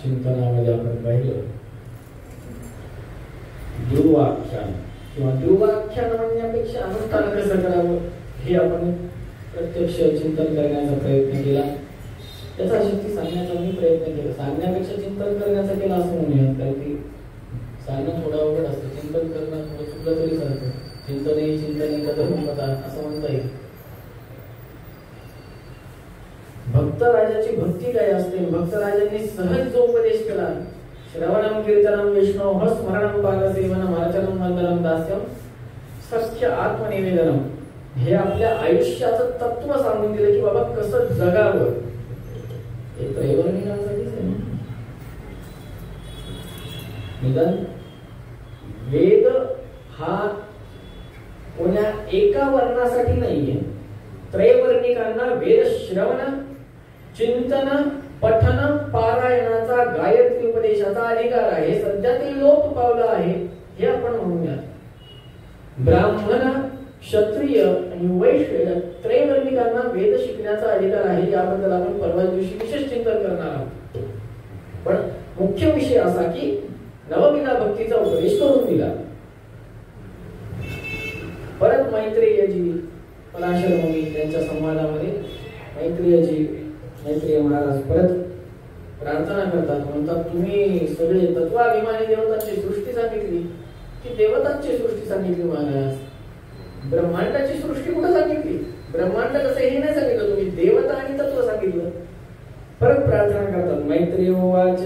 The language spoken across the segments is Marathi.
चिंतनामध्ये आपण पाहिलं दुर्वाख्यान किंवा दुर्वाख्यान म्हणण्यापेक्षा अनुष्ठान कसं करावं हे आपण प्रत्यक्ष चिंतन करण्याचा प्रयत्न केला. त्याचा शक्ती सांगण्याचा मी प्रयत्न केला. सांगण्यापेक्षा चिंतन करण्याचा केला असं म्हणूया, कारण की सांगणं थोडं अवघड असतं, चिंतन करणं थोडं चुकलं तरी चालतं. चिंतन कथा असं म्हणता येईल. भक्तराजाची भक्ती काय असते? भक्तराजांनी सहज जो उपदेश केला, श्रवणम कीर्तनम विष्णोः स्मरणम भागसेवनम अर्चनम वंदनम दास्यम सख्य आत्मनिवेदनम, हे आपल्या आयुष्याचं तत्व सांगून दिलं की बाबा कसं जगावं. हे प्रयोजनासाठीच आहे. निदान वेद हा कोण्या एका वर्णासाठी नाहीये. त्रैवर्णिकांना वेद श्रवण, चिंतन, पठन, पारायणाचा, गायत्री उपदेशाचा अधिकार आहे. सध्या ते लोप पावलं आहे हे आपण म्हणूया. ब्राह्मण, क्षत्रिय आणि वैश्य या त्रैवर्णिकांना वेद शिकण्याचा अधिकार आहे. याबद्दल आपण परवा दिवशी विशेष चिंतन करणार आहोत. पण मुख्य विषय असा की नवविधा भक्तीचा उपदेश करून दिला. परत मैत्रेयजी पराशर मुनी त्यांच्या संवादामध्ये मैत्रेय महाराज परत प्रार्थना करतात. म्हणतात तुम्ही सगळे तत्वाभिमानी देवतांची सृष्टी सांगितली की देवतांची सृष्टी सांगितली महाराज, ब्रह्मांडाची सृष्टी कुठं सांगितली? ब्रह्मांड कसं हे नाही सांगितलं तुम्ही, देवता आणि तत्व सांगितलं. परत प्रार्थना करतात. मैत्रेय उवाच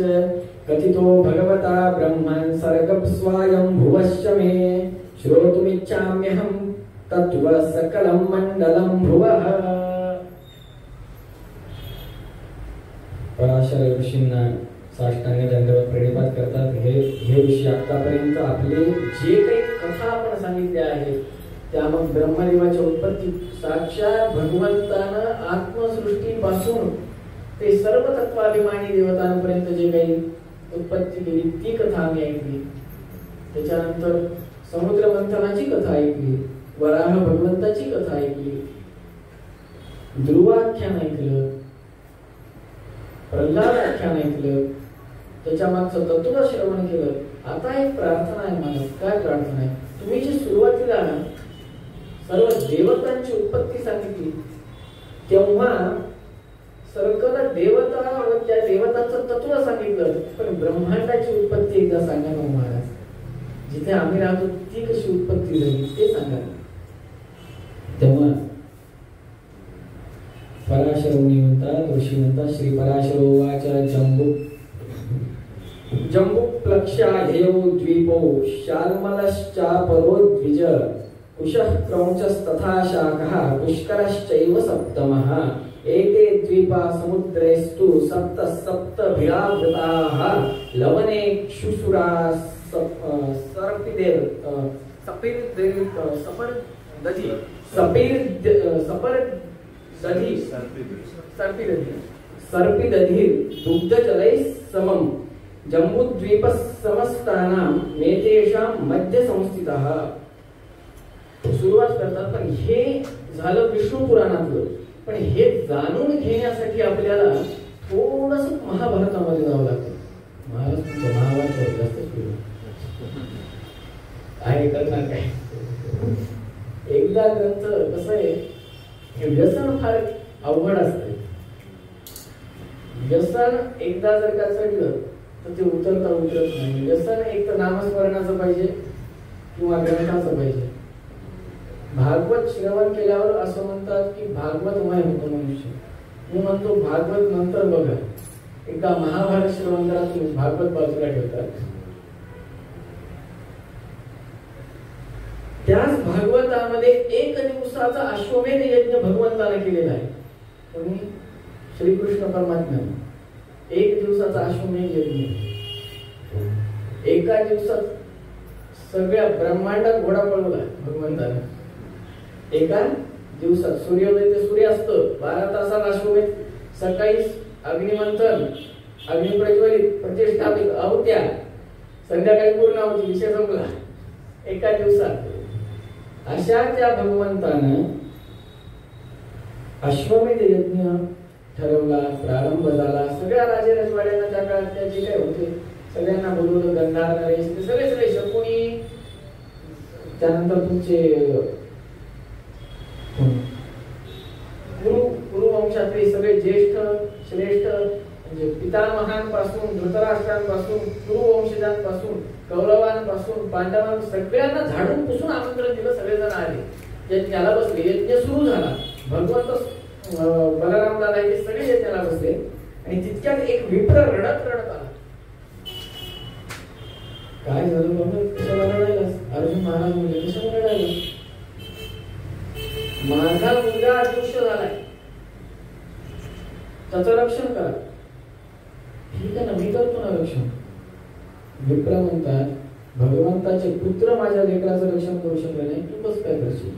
कथितो भगवता ब्रह्मन् सर्गं स्वयं भुवश्च मे श्रोतुमिच्छाम्यहं तत्व सकलं मंडलं भुवः. पराशर ऋषींना साष्टांग दंडवत प्रणिपात करतात. हे ऋषी आतापर्यंत आपले जे काही कथा आपण सांगितल्या आहेत त्या मग ब्रह्मदेवाच्या उत्पत्ती साक्षात भगवंतानं आत्मसृष्टीपासून ते सर्व तत्वाभिमानी देवतांपर्यंत जे काही उत्पत्ती केली ती कथा आम्ही ऐकली. त्याच्यानंतर समुद्र मंथनाची कथा ऐकली, वराह भगवंताची कथा ऐकली, ध्रुवाख्यान ऐकलं, प्रल्हाद आख्यान ऐकलं, त्याच्या मागचं तत्व श्रवण केलं. आता एक प्रार्थना आहे मला. काय प्रार्थना आहे? तुम्ही जी सुरुवातीला सर्व देवतांची उत्पत्ती सांगितली, तेव्हा सर्कल देवता व त्या देवतांचं तत्व सांगितलं, पण ब्रह्मांडाची उत्पत्ती एकदा सांगा ना महाराज. जिथे आम्ही राहतो ती कशी उत्पत्ती झाली ते सांगा. तेव्हा पराशरवणी म्हणतात, ऋषी म्हणतात, श्री पराशरो वाच जम्बुप्लक्षा ध्येयो द्वीपो शाल्मलश्चापरो द्विज कुशः क्रौञ्चस्तथा शाखः पुष्करश्चैव सप्तमः एते द्वीपा समुद्रेस्तु सप्त सप्तभिरावृताः लवनेक्षुसुरा सर्पिदेव सपिर्दधि सर्पिदधि दुग्धजलैः समम् जम्बूद्वीप समस्तानां मेतेषां मध्य संस्थितः. सुरुवात करतात, पण हे झालं विष्णू पुराणातलं. पण हे जाणून घेण्यासाठी आपल्याला थोडस महाभारतामध्ये जावं लागतं. महाभारत जास्त आहे करणार काय. एकदा ग्रंथ कसं आहे, हे व्यसन फार अवघड असते. व्यसन एकदा जर का चढलं तर ते उतरता उतरत नाही. व्यसन एक तर नामस्मरणाचं पाहिजे किंवा ग्रंथाचं पाहिजे. भागवत श्रवण केल्यावर असं म्हणतात की भागवतमय होतो मनुष्य. मी म्हणतो भागवत नंतर बघा, एकदा महाभारत श्रवण करा, तुम्ही भागवत बाजूला ठेवतात. त्याच भागवतामध्ये 1 दिवसाचा अश्वमेध यज्ञ भगवंताने केलेला आहे. कोणी? श्रीकृष्ण परमात्म्याने 1 दिवसाचा अश्वमेध यज्ञ. एका दिवसात सगळ्या ब्रह्मांडात घोडा पळवला भगवंताने. एका दिवसात सूर्योदय ते सूर्यास्त 12 तासात अश्वमेध. सकाळी अग्निमंथन, अग्निप्रज्वलित, प्रतिष्ठापित, आहुत्या, संध्याकाळी पूर्ण आहुती, विषय संपला एका दिवसात. अशा त्या भगवंतानं अश्वमेध यज्ञ ठरवला, प्रारंभ झाला. सगळ्या राजे राजवाड्यांना त्या काळात त्या जे काय होते सगळ्यांना बोलवलं. गंधार, नरेश, ते सगळे शकुनी, त्यानंतर तुमचे कुरु वंशातले सगळे ज्येष्ठ श्रेष्ठ, म्हणजे पितामहांपासून धृतराष्ट्रांपासून कुरु वंशजांपासून कौरवांपासून पांडवां सगळ्यांना झाडून पुसून आमंत्रण दिलं. सगळेजण आले, यज्ञाला बसले. यज्ञ सुरू झाला. भगवंत बलराम दादा हे सगळे यज्ञाला बसले आणि तितक्यात एक विप्र रडत रडत आला. काय झालं बाबा, कशाला रडायलास? अर्जुन महाराज म्हणजे कशाला रडायला? माझा मुलगा अदृश्य झालाय, त्याचं रक्षण करा. ठीक आहे ना, मी करतो ना रक्षण. विप्र म्हणतात, भगवंताचे पुत्र माझ्या लेकराचं रक्षण करू शकले नाही, तू कसं काय करशील?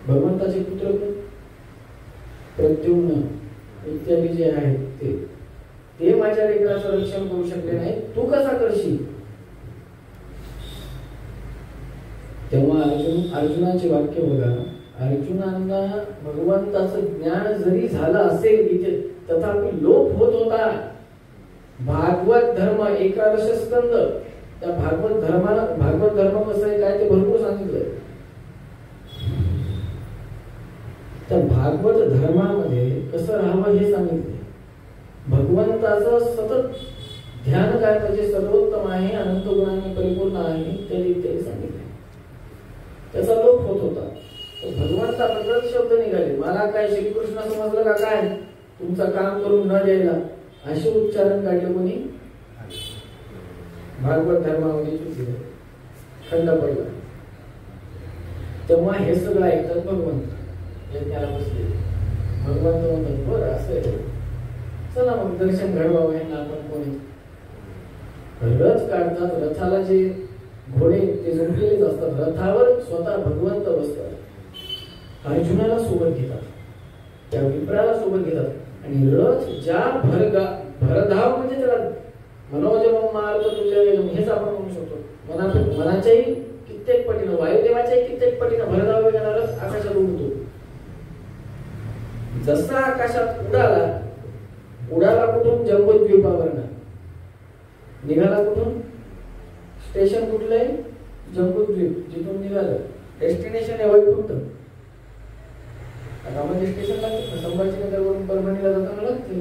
भगवंताचे पुत्र प्रद्युम्न इत्यादी जे आहेत ते माझ्या लेकराचं रक्षण करू शकले नाही, तू कसा करशील? तेव्हा अर्जुनाचे वाक्य बघा. अर्जुनांना भगवंताचं ज्ञान जरी झालं असेल इथे, तथापि लोप होत होता. भागवत धर्म 11 स्कंद, त्या भागवत धर्म कसं आहे काय ते भरपूर सांगितलंय. त्या भागवत धर्मामध्ये कसं राहावं हे सांगितलंय. भगवंताचं सतत ध्यान काय पाहिजे, सर्वोत्तम आहे, अनंत गुणांनी परिपूर्ण आहे, ते सांगितलंय. त्याचा लोप होत होता. भगवंताबद्दल शब्द निघाले. मला काय श्रीकृष्ण समजलं का काय, तुमचं काम करून न द्यायला, असे उच्चारण काढले कोणी? भागवत धर्मामध्ये चुकीचं खंड पडला. तेव्हा हे सगळं ऐकतात भगवंत. यज्ञाला बसले. भगवंत म्हणतात बरं असं आहे, चला मग दर्शन घडवावं. यांना आपण कोणी रथ काढतात. रथाला जे घोडे ते झुंपलेलेच असतात. रथावर स्वतः भगवंत बसतात. अर्जुनाला सोबत घेतात, त्या विप्राला सोबत घेतात आणि रथ ज्या भरधाव म्हणजे त्याला मनोजम मार्ग तुझ्या हेच आपण म्हणू शकतो. मनाच्याही कित्येक पटीनं, वायुदेवाच्या कित्येक पटीनं भरधाव वेगानं रथ आकाशात उडतो. जसा आकाशात उडाला कुठून? जम्बूद्वीपावरनं. निघाला कुठून? स्टेशन कुठलं आहे? जम्बूद्वीप. जिथून निघालं डेस्टिनेशन आहे वैकुंठ. आता म्हणजे स्टेशन लागतं ना, संभाजीनगरवरून परभणीला जाताना लागते.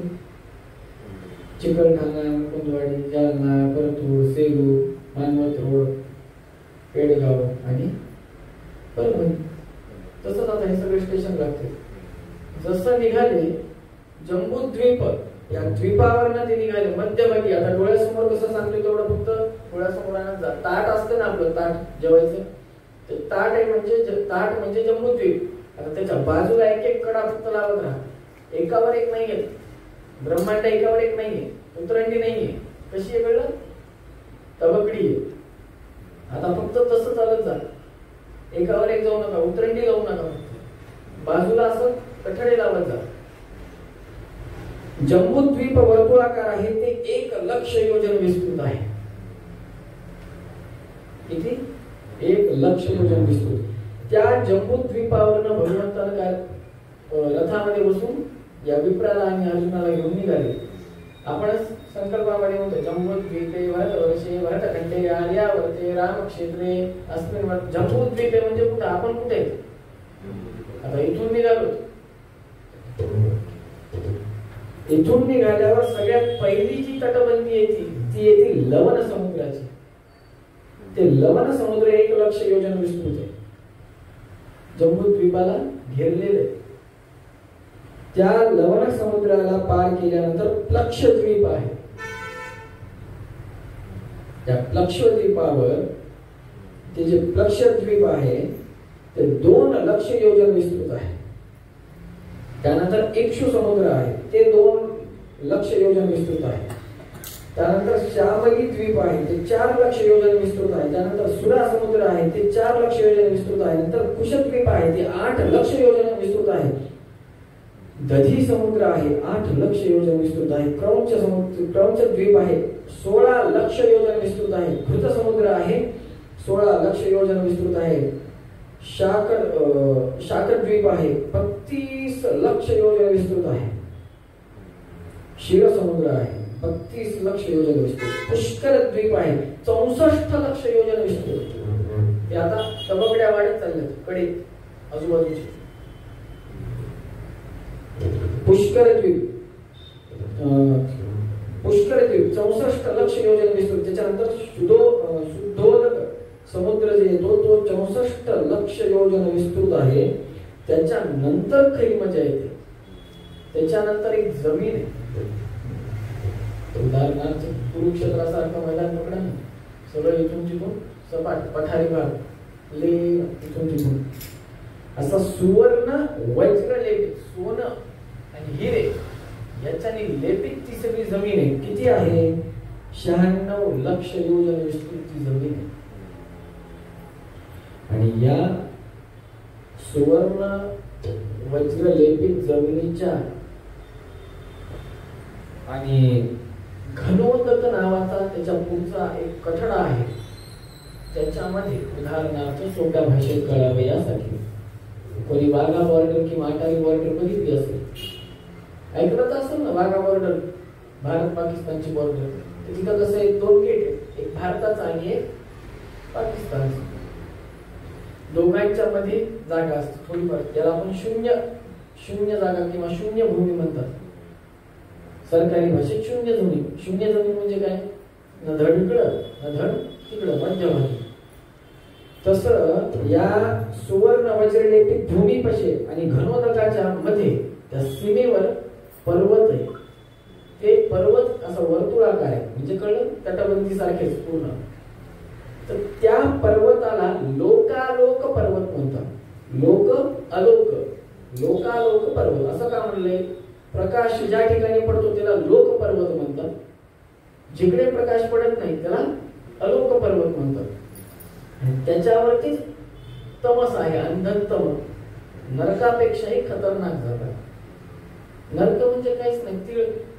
चिकलठाणा, कुंदवाडी, जालना, परतूर, सेलू, मानवत रोड, पेडगाव आणि परभणी. तसंच आता हे सगळे स्टेशन लागते. जसं निघाले जम्बूद्वीप, या द्वीपावरनं ते निघाले मध्यभागी. आता डोळ्यासमोर कसं सांगतो तेवढं फक्त डोळ्यासमोर ताट असतं ना आपलं, ताट जेवायचं, ते ताट आहे म्हणजे ताट म्हणजे जम्बूद्वीप. आता त्याच्या बाजूला एक एक कडा फक्त लावत राहा. एकावर एक नाहीये ब्रह्मांड, एकावर एक नाहीये, उतरंडी नाहीये. कशी आहे कळलं? तबकडी आहे. आता फक्त तसं चालत जा. एकावर एक जाऊ नका, उतरंडी लावू नका, फक्त बाजूला असं कठडे लावत जा. जम्बूद्वीप वर्तुळाकार आहे, ते 1,00,000 योजन विस्तृत आहे. किती? 1,00,000 योजन विस्तृत. त्या जम्बूद्वीपावरनं भगवंतानं काय रथामध्ये बसून या विप्राला आणि अर्जुनाला घेऊन निघाले. आपणच संकल्पामध्ये म्हणतो जम्बूद्वीपे भरतवर्षे भरतखंडे आर्यावर्ते रामक्षेत्रे अस्मिन्. जम्बूद्वीपे म्हणजे कुठं? आपण कुठे? आता इथून निघालो. इथून निघाल्यावर सगळ्यात पहिली जी तटबंदी येते ती येते लवण समुद्राची. ते लवण समुद्र 1,00,000 योजन विस्तृत आहे, जम्बूद्वीपाला घेरलेले. त्या लवण समुद्राला पार केल्यानंतर प्लक्षद्वीप आहे. त्या प्लक्षद्वीपावर ते जे प्लक्षद्वीप आहे ते 2,00,000 योजन विस्तृत आहे. त्यानंतर इक्षु समुद्र आहे, ते 2,00,000 योजन विस्तृत आहे. त्यानंतर श्यामगी द्वीप आहे, ते 4,00,000 योजन विस्तृत आहे. त्यानंतर सुरा समुद्र आहे, ते 4,00,000 योजन विस्तृत आहे. नंतर कुशद्वीप आहे, ते 8,00,000 योजन विस्तृत आहे. दधी समुद्र आहे, 8,00,000 योजन विस्तृत आहे. क्रौंच द्वीप आहे, 16,00,000 योजन विस्तृत आहे. घृत समुद्र आहे, 16,00,000 योजन विस्तृत आहे. शाकर द्वीप आहे, 35,00,000 योजन विस्तृत आहे. क्षीर समुद्र आहे, 32,00,000 योजन विस्तृत. पुष्कर द्वीप आहे, 64,00,000 योजन विस्तृत. हे आता तबकड्या वाढत चालल्यात कडे आजूबाजूचे. पुष्कर द्वीप 64,00,000 योजन विस्तृत. त्याच्यानंतर शुद्धोदक समुद्र जे येतो तो 64,00,000 योजन विस्तृत आहे. त्याच्यानंतर खरी मजा येते. त्याच्यानंतर एक जमीन आहे, उदाहरणार्थ कुरुक्षेत्रासारखं मैदान पकडा ना, सगळं इथून तिथून सपाट पठारी भाग, इथून तिथून असा सुवर्ण वज्र लेपित, सोनं आणि हिरे याच्याने लेपित ती सगळी जमीन आहे. किती आहे? 96,00,000 योजन विस्तृत ती जमीन आहे. आणि या सुवर्ण वज्र लेपित जमिनीच्या आणि घनोदक नावाचा त्याच्या पुढचा एक कठडा आहे. त्याच्यामध्ये उदाहरणार्थ सोप्या भाषेत कळावे यासाठी कोणी वाघा बॉर्डर किंवा अटारी बॉर्डर बघितली असेल, ऐकलं असेल ना, वाघा बॉर्डर भारत पाकिस्तानची बॉर्डर. तिथं कसं आहे, 2 गेट आहेत, एक भारताचा आणि एक पाकिस्तानचा. दोघांच्या मध्ये जागा असते थोडीफार, त्याला आपण शून्य जागा किंवा शून्य भूमी म्हणतात. सरकारी भाषेत शून्य जमीन म्हणजे काय? न धड इकडं न धड तिकडं, मध्यभागी. तसं या सुवर्ण वज्रलेपित भूमीपाशी आणि घनोदकाच्या मध्ये त्या सीमेवर पर्वत आहे. ते पर्वत असं वर्तुळाकार आहे, म्हणजे कळलं, तटबंदी सारखेच पूर्ण. तर त्या पर्वताला लोकालोक पर्वत म्हणतात. लोकालोक पर्वत असं का म्हणलंय? प्रकाश ज्या ठिकाणी पडतो त्याला लोक पर्वत म्हणतात, जिकडे प्रकाश पडत नाही त्याला अलोक पर्वत म्हणतात. त्याच्यावरतीच तमस आहे, अंधतम, नरकापेक्षाही खतरनाक जागा. नरक म्हणजे काहीच नाही,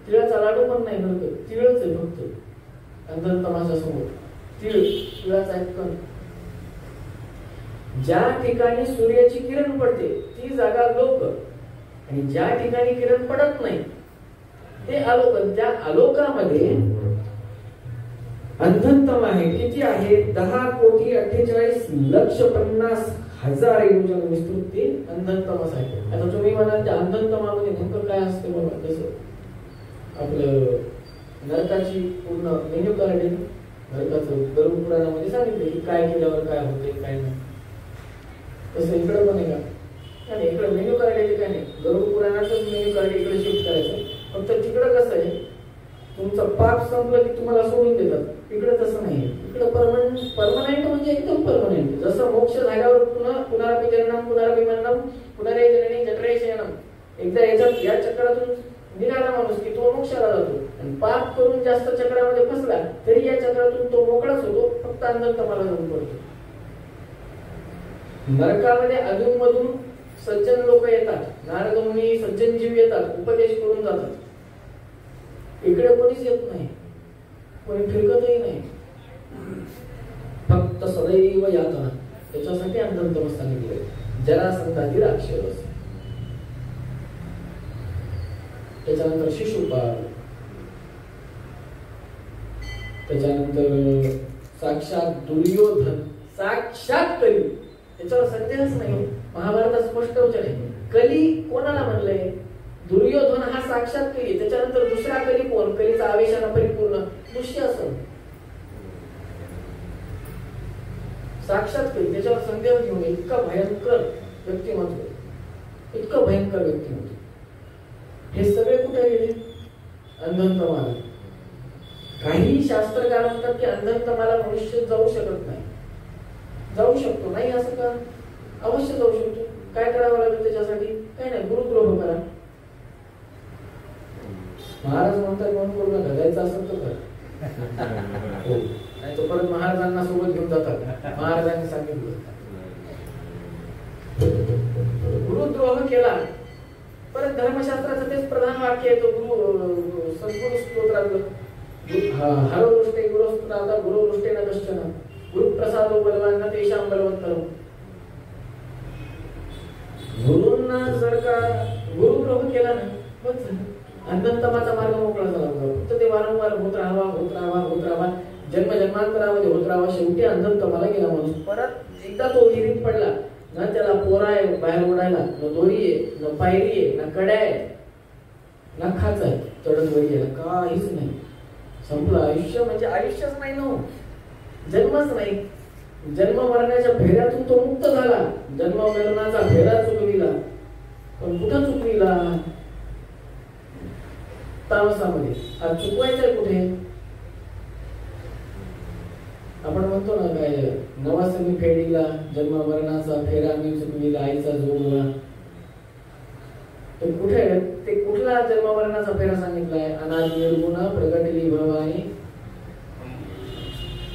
तिळाचा लाडू पण नाही नरक, तिळच आहे फक्त अंधतमाच्या समोर. तिळाचा एक कण. ज्या ठिकाणी सूर्याची किरण पडते ती जागा लोक, आणि ज्या ठिकाणी किरण पडत नाही ते अलोक. त्या अलोकामध्ये अंधतम आहे. किती आहे? 10,48,50,000 योजन विस्तृत ते अंधतमच आहे. आता तुम्ही म्हणाल त्या अंधतमामध्ये नेमकं काय असते बाबा? जसं आपलं नरकाची पूर्ण मेन्यू कार्ड आहे. नरकाचं गरुड पुराणामध्ये सांगितलं की काय केल्यावर काय होते काय नाही. तसं इकडं पण आहे का? आणि इकडं मेन्यू कार्ड आहे काय नाही. गरुड पुराणाचं मेन्यू कार्ड इकडे शिफ्ट करायचं. फक्त तिकडं कसं आहे, तुमचं पाप संपलं की तुम्हाला सोडून देतात. इकडे तसं नाही. इकडे परमनंट म्हणजे एकदम परमनंट. जसं मोक्ष झाल्यावर पुन्हा पुनरापि जन्म पुनरापि मरणम पुनरे जननी जठरे शयनम. एकदा या चक्रातून निघाला माणूस की तो मोक्षाला जातो. आणि पाप करून जास्त चक्रामध्ये फसला तरी या चक्रातून तो मोकळाच होतो, फक्त अंधतमाला जाऊन पडतो. नरकामध्ये अधूनमधून सज्जन लोक येतात, नारद मुनी सज्जन जीव येतात, उपदेश करून जातात. इकडे कोणीच येत नाही, कोणी फिरकतही नाही, फक्त सदैव यातना. त्याच्यासाठी अंधतम सांगितले. जरासंधादी राक्षस, त्याच्यानंतर शिशुपाल, त्याच्यानंतर साक्षात दुर्योधन, साक्षात कली. त्याच्यावर संदेहच नाही. महाभारतात स्पष्ट वचन आहे. कली कोणाला म्हणलंय? दुर्योधन हा साक्षात कली. त्याच्यानंतर दुसरा कली कोण? कलीचा आवेशानं परिपूर्ण दुःशासन, साक्षात कली. त्याच्यावर संदेह घेऊन इतका भयंकर व्यक्तिमत्व, इतकं भयंकर व्यक्तिमत्व. हे सगळे कुठे गेले? अंधतमाला. काही शास्त्रकार म्हणतात की अंधतमाला मनुष्य जाऊ शकत नाही. जाऊ शकतो नाही असं का? अवश्य जाऊ शकतो. काय करावं लागेल त्याच्यासाठी? काय नाही, गुरुद्रोह करा. महाराज म्हणतात म्हणून करू नका, जायचं असेल तर करा. नाही तर परत महाराजांना सोबत घेऊन जातात. महाराजांनी सांगितलं गुरुद्रोह केला. परत धर्मशास्त्राचं तेच प्रधान वाक्य आहे. तो सद्गुरु स्तोत्रातलं हरो दृष्टे गुरुस्त्राता गुरु दृष्टे न कश्चन गुरुप्रसादो बलवान न तेषां बलवंतरो. गुरूंना जर का गुरुद्रोह केला ना, बस अंधतमाचा मार्ग मोकळा झाला. फक्त ते वारंवार होत राहावा, होत राहावा, होत राहावा, जन्म जन्मांतरामध्ये होत राहावा. शेवटी अंधतमाला गेला माणूस. परत एकदा तो विहिरीत पडला ना, त्याला पोरा आहे बाहेर उडायला, न दोरी आहे, न पायरी आहे, न कड्या आहे, न खाच आहे, चढत वर गेला, काहीच नाही. संपलं आयुष्य. म्हणजे आयुष्यच नाही ना, जन्मच नाही. जन्म मरणाच्या फेऱ्यातून तो मुक्त झाला. जन्म मरणाचा फेरा चुकविला, पण कुठं चुकविला? तामसामध्ये. आज चुकवायचंय कुठे? आपण म्हणतो ना काय, नवास मी फेडीला जन्म मरणाचा फेरा मी चुकविला, आईचा जोडला. ते कुठे? ते कुठला जन्म मरणाचा फेरा सांगितलाय? अनादि निर्गुण प्रगटली भवानी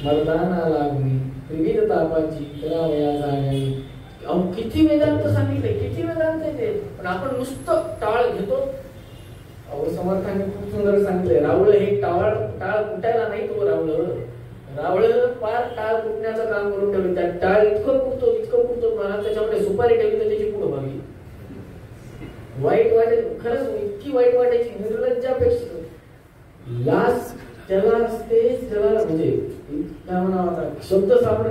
मर्दाना लागणी विविध तापाची करावया जागणी. किती वेदांत सांगितले, किती वेदांत आहे ते. पण आपण नुसतं टाळ घेतो. समर्थांनी खूप सुंदर सांगितलंय, रावळ हे टाळ कुटायला नाही. तो रावळ पार टाळ कुटण्याचं काम करून ठेवलं. त्या टाळ इतकं कुटतो मला त्याच्यामध्ये सुपारी ठेवली तर त्याची पुढं भागली. वाईट वाटेल, खरंच इतकी वाईट वाटायची. निर्लज्जापेक्षा लाज त्याला असते, त्याला म्हणजे काय म्हणावं आता, शब्द सापडे.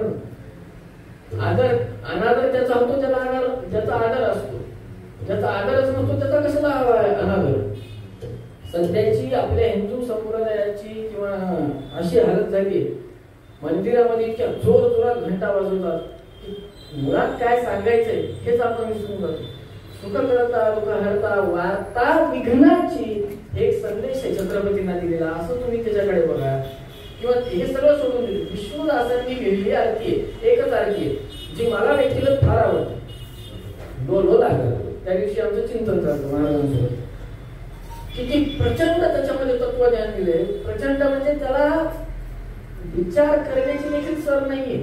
आदर अनादर त्याचा होतो, ज्याचा आदर असतो. ज्याचा आदरच नसतो त्याचा कशाला अनादर? सध्याची आपल्या हिंदू संप्रदायाची किंवा अशी हालत झाली, मंदिरामध्ये इतक्या जोर जोरात घंटा वाजवतात की मुळात काय सांगायचंय हेच आपण विसरून जातो. सुख करता दुःख हरता वार्ता विघ्नाची एक संदेश आहे छत्रपतींना दिलेला. असं तुम्ही त्याच्याकडे बघा. किंवा हे सगळं सोडून दिले. विष्णुदासांनी लिहिलेली आरती आहे, एकच आरती आहे, जी मला व्यक्तिगत फार आवडते. डोलो लागला त्या दिवशी आमचं चिंतन चालतं महाराजांसोबत. किती प्रचंड त्याच्यामध्ये तत्वज्ञान दिले. प्रचंड म्हणजे त्याला विचार करण्याची देखील सर नाहीये.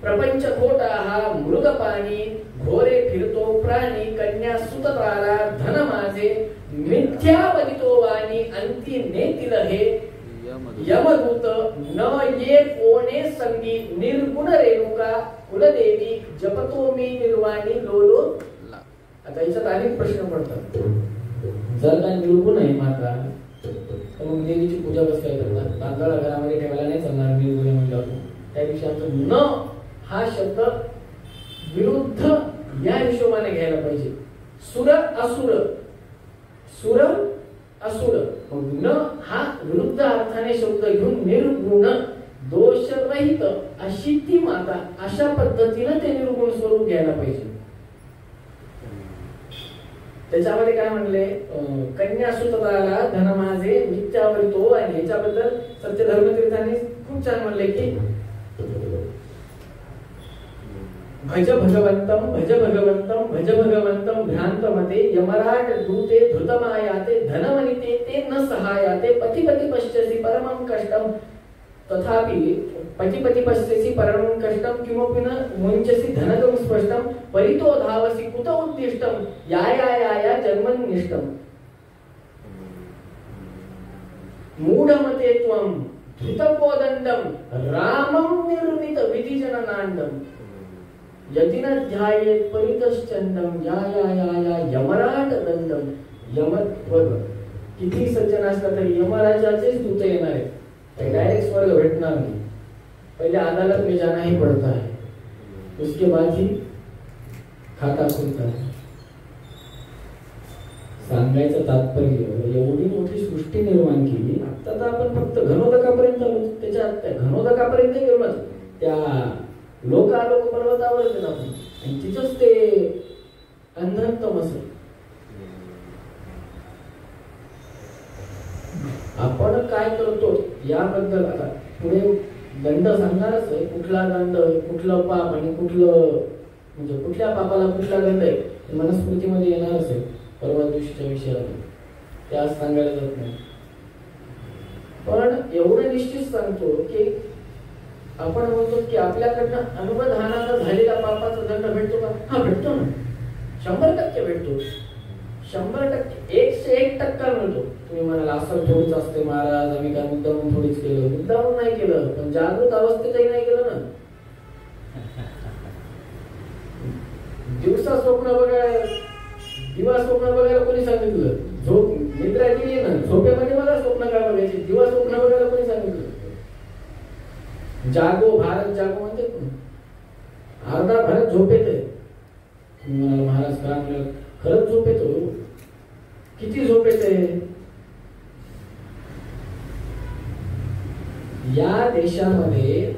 प्रपंच खोटा हा मृग पाणी, घोरे फिरतो प्राणी, कन्या सुततारा धन माझे, मिथ्यावदितो वाणी, अंती नेतील हे यमदूत, न ये कोणे संगी, निर्गुण रेणुका, कुल देवी जपतो मी निर्वाणी लोलो. आता याच्यात अनेक प्रश्न पडतात. जर का निर्गुण आहे माता तर मग देवीची पूजा कसं काय करतात? तांदळा घरामध्ये ठेवायला नाही चालणार निर्गुण म्हटल्यावर. त्यापेक्षा न हा शब्द विरुद्ध या हिशोबाने घ्यायला पाहिजे. सुर असुर, सुर असुर, मग न हा विरुद्ध अर्थाने शब्द घेऊन निर्गुण दोषरहित अशी ती माता, अशा पद्धतीने ते निर्गुण स्वरूप घ्यायला पाहिजे. त्याच्यामध्ये काय म्हणले, कन्या सुतपाला धन माझे मिथ्यावरितो. आणि याच्याबद्दल सत्य धर्मतीर्थांनी खूप छान म्हणले की भज भगवंतम भज भगवंतम भज भगवंतम भ्रांतमते यमराट दूते धृतमायाते धनवनिते ते न सहायाते पतिपति पश्यसि परमं कष्टम तथापि पतिपति पश्यसि परमं कष्टम किमपि न मुञ्चसि धनकं स्पष्टम परितो धावसि कुत उद्दिष्टम या जन्मनिष्टम मूढमते त्वं धृतकोदंडम रामं निर्मित विधिजननांडम यतिन ध्यायेत परितश्चंदम या यमराट दंडम. यम वर्ग किती सज्जन असला तरी यमराजाचेच दूत येणार आहेत. डायरेक्ट स्वर्ग भेटणार नाही. पहिले अदालत में जाना ही पड़ता है, उसके बाद ही खाता खुलता है. सांगायचं तात्पर्य एवढी मोठी सृष्टी निर्माण केली. आता तर आपण फक्त घनोदकापर्यंत आलो. त्याच्या घनोदकापर्यंत गेलो त्या लोकालोक पर्वतावर आपण आणि तिथंच ते अंधंतम असेल. आपण काय करतो याबद्दल आता पुढे दंड सांगणारच आहे. कुठला दंड, कुठलं पाप आणि कुठलं म्हणजे कुठल्या पापाला कुठला दंड आहे मनुस्मृतीमध्ये येणारच आहे. परवा दिवशीच्या विषयावर त्या सांगायला जात नाही. पण एवढं निश्चित सांगतो की आपण म्हणतो की आपल्याकडनं अनुबंधानानं झालेल्या पापाचा दंड भेटतो का? हा भेटतो ना, 100% भेटतो. 100%, 101% मिळतो. तुम्ही म्हणाला असं थोडीच असते महाराज, आम्ही काय मुद्दामून थोडीच केलं. मुद्दामून नाही केलं, पण जागृत अवस्थेतही नाही केलं ना. दिवसा स्वप्न बघायला, दिवा स्वप्न बघायला कोणी सांगितलं? झोप निद्रा केली ना, झोपेमध्ये मला स्वप्न काय बघायचे, दिवा स्वप्न बघायला कोणी सांगितलं? जागो भारत जागो म्हणते अर्धा भारत झोपेत आहे. म्हणाला महाराज काय म्हणलं, खरंच झोपेत हो. किती झोपेत आहे? या देशामध्ये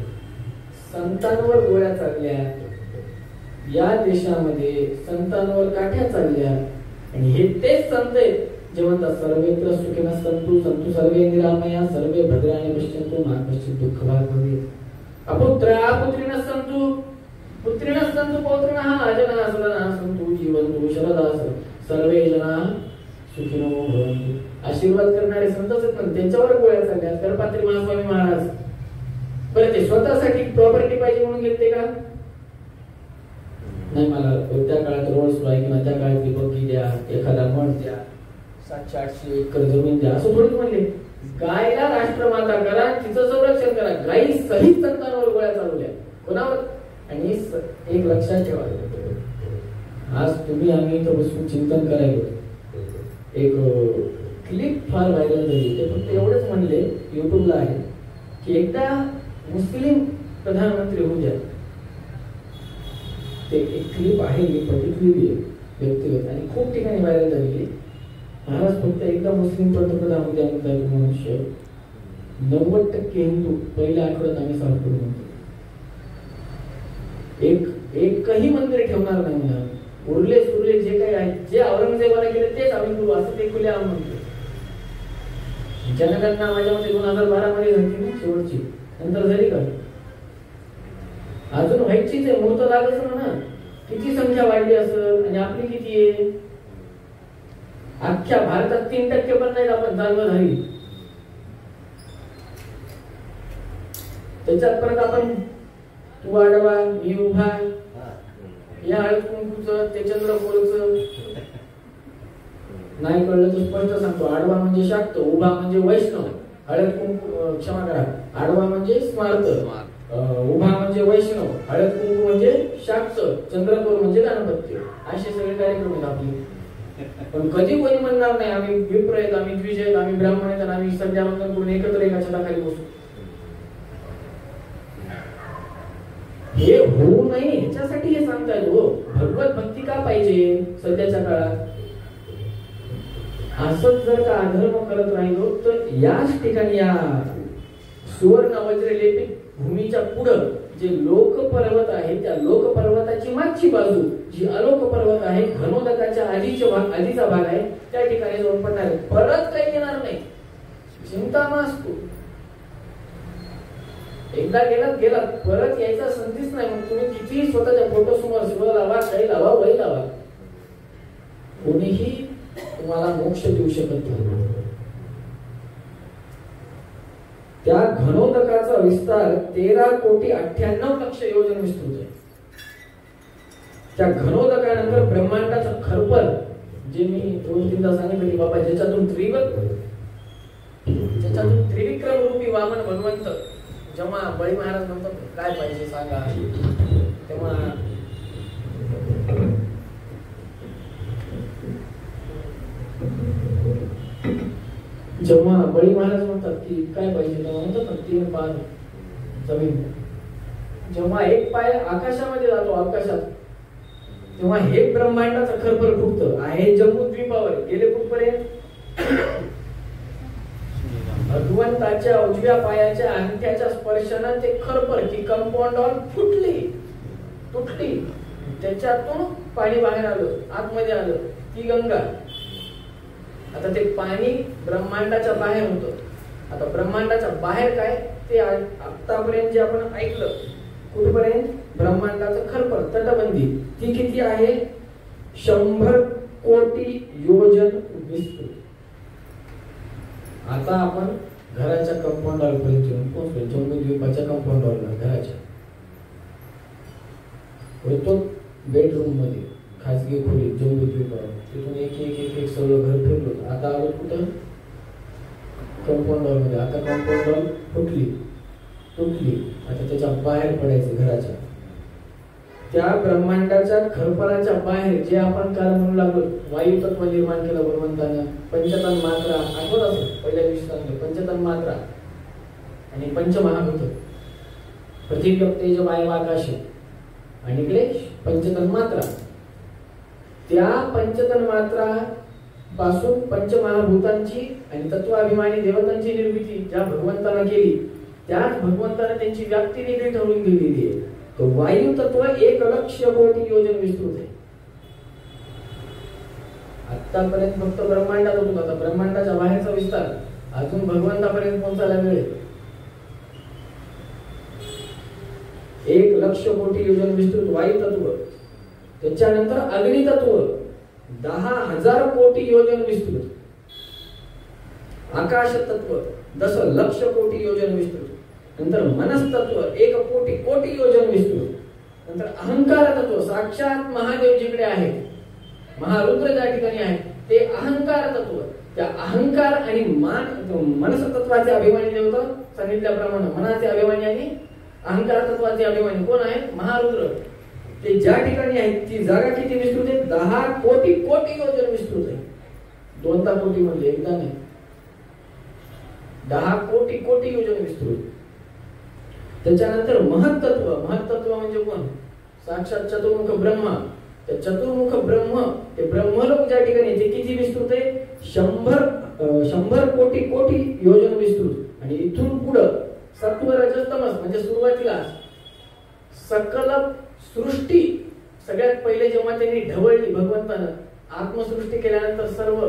संतांवर गोळ्या चालल्या, या देशामध्ये संतांवर काठ्या चालल्या. आणि हे तेच संत आहेत जे म्हणतात सर्वेत्र सुखिनः सन्तु सन्तु सर्वे निरामया सर्वे भद्राणि पश्यन्तु मा कश्चित् दुःखभाग् भवेत्. अपुत्रा पुत्रिणः सन्तु पुत्रिणः सन्तु पौत्रिणः अजनाः सदनाः सन्तु जीवन्तु शरदाः सर्वे जनाः सुखिनो भवन्तु. आशीर्वाद करणारे संतच आहेत, पण त्यांच्यावर गोळ्या चालल्या. करपात्री महास्वामी महाराज बरं ते स्वतःसाठी प्रॉपर्टी पाहिजे म्हणून घेतले का? नाही, मला त्या काळात रोल्स रॉय किंवा त्या काळातली बग्गी द्या, एखादा मठ द्या, 700-800 एकर जमीन द्या, असं थोडीच म्हणले. गायला राष्ट्रमाता करा, तिचं संरक्षण करा. गायी सहित संतांवर गोळ्या चालवल्या. कोणावर? आणि एक लक्षात ठेवा, आज तुम्ही आम्ही इथं बसून चिंतन करायचं. एक क्लिप फार व्हायरल झाली. ते फक्त एवढंच म्हणले, युट्यूबला आहे, की एकदा मुस्लिम प्रधानमंत्री होऊ द्या. ते एक क्लिप आहे, मी बघितलेली आहे व्यक्तिगत आणि खूप ठिकाणी व्हायरल झालेली. महाराज फक्त एकदा मुस्लिम पंतप्रधान होऊ द्या म्हणतात मनुष्य. 90% हिंदू पहिल्या आठवड्यात आम्ही साफ करू म्हणतो. एकही मंदिर ठेवणार नाही म्हणा. उरले सुरले जे काही आहे, जे औरंगजेबाला केले तेच आम्ही करू, असं ते खुले आम म्हणतो. जनगणना माझ्यामध्ये 2012 मध्ये झाली ना शेवटची, नंतर झाली का? अजून व्हायचीच आहे. मुहूर्त लागच ना. किती संख्या वाढली असेल आणि आपली किती आहे? अख्ख्या भारतात 3% पण नाही आपण जाणवं झाली. त्याच्यात परत आपण तू आडवा मी उभा, या हळद कुंकूचं ते चंद्रकोरचं नाही कळलं तर स्पष्ट सांगतो. आडवा म्हणजे शाक्त, उभा म्हणजे वैष्णव, हळद कुंकू क्षमा करा, आडवा म्हणजे स्मार्त, उभा म्हणजे वैष्णव, हळद कुंकू म्हणजे शाक्त, चंद्रपूर म्हणजे गणपती, असे सगळे कार्यक्रम आहेत आपले. पण कधी कोणी म्हणणार नाही आम्ही विप्र आहेत, आम्ही द्विज आहेत, आम्ही ब्राह्मण आहेत, आम्ही संध्यावंदन करून एकत्र एका छताखाली बसू. हे होऊ नये ह्याच्यासाठी हे सांगतायत. हो, भगवत भक्ती का पाहिजे सध्याच्या काळात? असंच जर का अधर्म करत राहिलो तर याच ठिकाणी या सुवर्ण वज्रलेपित भूमीच्या पुढं जे लोक पर्वत आहे, त्या लोक पर्वताची मागची बाजू जी अलोक पर्वत आहे, घनोदकाच्या आधीचा भाग आहे, त्या ठिकाणी जाऊन पडणार आहे. परत काही येणार नाही, चिंता नसतो. एकदा गेलात परत यायचा संधीच नाही. मग तुम्ही किती स्वतःच्या फोटो समोर शिव लावा, काही लावा, वही लावा, कोणीही तुम्हाला मोक्ष देऊ शकत नाही. त्या घनोदकाचा विस्तार 13,98,00,000 योजन विस्तृत आहे. त्या घनोदकानंतर ब्रह्मांडाचं खरपर, जे मी 2-3दा सांगितलं की बाबा ज्याच्यातून त्रिविक्रम रूपी वामन भगवंत जेव्हा बळी महाराज म्हणतात काय पाहिजे सांगा, तेव्हा जेव्हा बळी महाराज म्हणतात की काय पाहिजे, तेव्हा म्हणतात 3 पाय जमीन. जेव्हा एक पाय आकाशामध्ये जातो आकाशात, तेव्हा हे ब्रह्मांडाचं खरपर फुटतं. आहे जम्मू द्वीपावर गेले कुठपर्यंत? भगवंताच्या उजव्या पायाच्या अंगठ्याच्या स्पर्शाने ते खरपर की कंपाऊंड वॉल तुटली, त्याच्यातून पाणी बाहेर आलं, आतमध्ये आलं, ती गंगा. आता ते पाणी ब्रह्मांडाच्या बाहेर होतं. आता ब्रह्मांडाच्या बाहेर काय ते आतापर्यंत जे आपण ऐकलं, कुठपर्यंत? ब्रह्मांडाचं खरपर, तटबंदी, ती किती आहे? 100 कोटी योजन विस्तृत. आता आपण घराच्या कंपाऊंडर पर्यंत येऊन पोहोचलो, जम्बूद्वीपाच्या कंपाऊंडरला, घराच्या होतो बेडरूम मध्ये, खासगी खोली जम्बूद्वीपावर. तिथून एक सगळं घर फिरलो. आता आलो कुठं? कंपाऊंडर मध्ये. आता कंपाऊंडर तुटली, आता त्याच्या बाहेर पडायचं घराच्या. त्या ब्रह्मांडाच्या खरपराच्या बाहेर जे आपण काल म्हणू लागलो, वायू तत्व निर्माण केलं भगवंतानं. पंचतन मात्रा आठवत असेल, पहिल्या दिवशी सांगितलं, पंचतन मात्रा आणि पंचमहाभूत, पृथ्वी तेज वायू आकाश, आणि इकडे पंचतन मात्रा. त्या पंचतन मात्रा पासून पंचमहाभूतांची आणि तत्वाभिमानी देवतांची निर्मिती ज्या भगवंतानं केली, त्याच भगवंतानं त्यांची व्याप्ती वेगळी ठरवून दिलेली आहे. तो वायू तत्व 1,00,000 कोटी योजन विस्तृत आहे. आतापर्यंत फक्त ब्रह्मांडात होतो, आता ब्रह्मांडाच्या बाहेरचा विस्तार अजून भगवंतापर्यंत पोहोचायला मिळेल. 1,00,000 कोटी योजन विस्तृत वायू तत्व. त्याच्यानंतर अग्नि तत्व 10,000 कोटी योजन विस्तृत. आकाश तत्व 10,00,000 कोटी योजन विस्तृत. नंतर मनस्तत्व 1,00,00,000 कोटी योजन विस्तृत. नंतर अहंकार तत्व साक्षात महादेव जिकडे आहे, महारुद्र ज्या ठिकाणी आहे, ते अहंकार तत्व. त्या अहंकार आणि मनसतत्वाचे अभिमानी देवता सांगितल्याप्रमाणे मनाचे अभिमानी आणि अहंकार तत्वाचे अभिमानी कोण आहे? महारुद्र. ते ज्या ठिकाणी आहे ती जागा किती विस्तृत आहे? 10 कोटी कोटी योजन विस्तृत आहे. 2 कोटी म्हणजे एकदा नाही, 10 कोटी कोटी योजन विस्तृत. त्याच्यानंतर महत्तत्व म्हणजे कोण? साक्षात चतुर्मुख ब्रह्मा. त्या चतुर्मुख ब्रह्म, ते ब्रह्मलोक ज्या ठिकाणी ते किती विस्तृत आहे? 100 कोटी कोटी योजन विस्तृत. आणि इथून पुढं सत्व रजस तमस म्हणजे सुरुवातीला सकल सृष्टी सगळ्यात पहिले जेव्हा त्यांनी ढवळली भगवंतानं, आत्मसृष्टी केल्यानंतर सर्व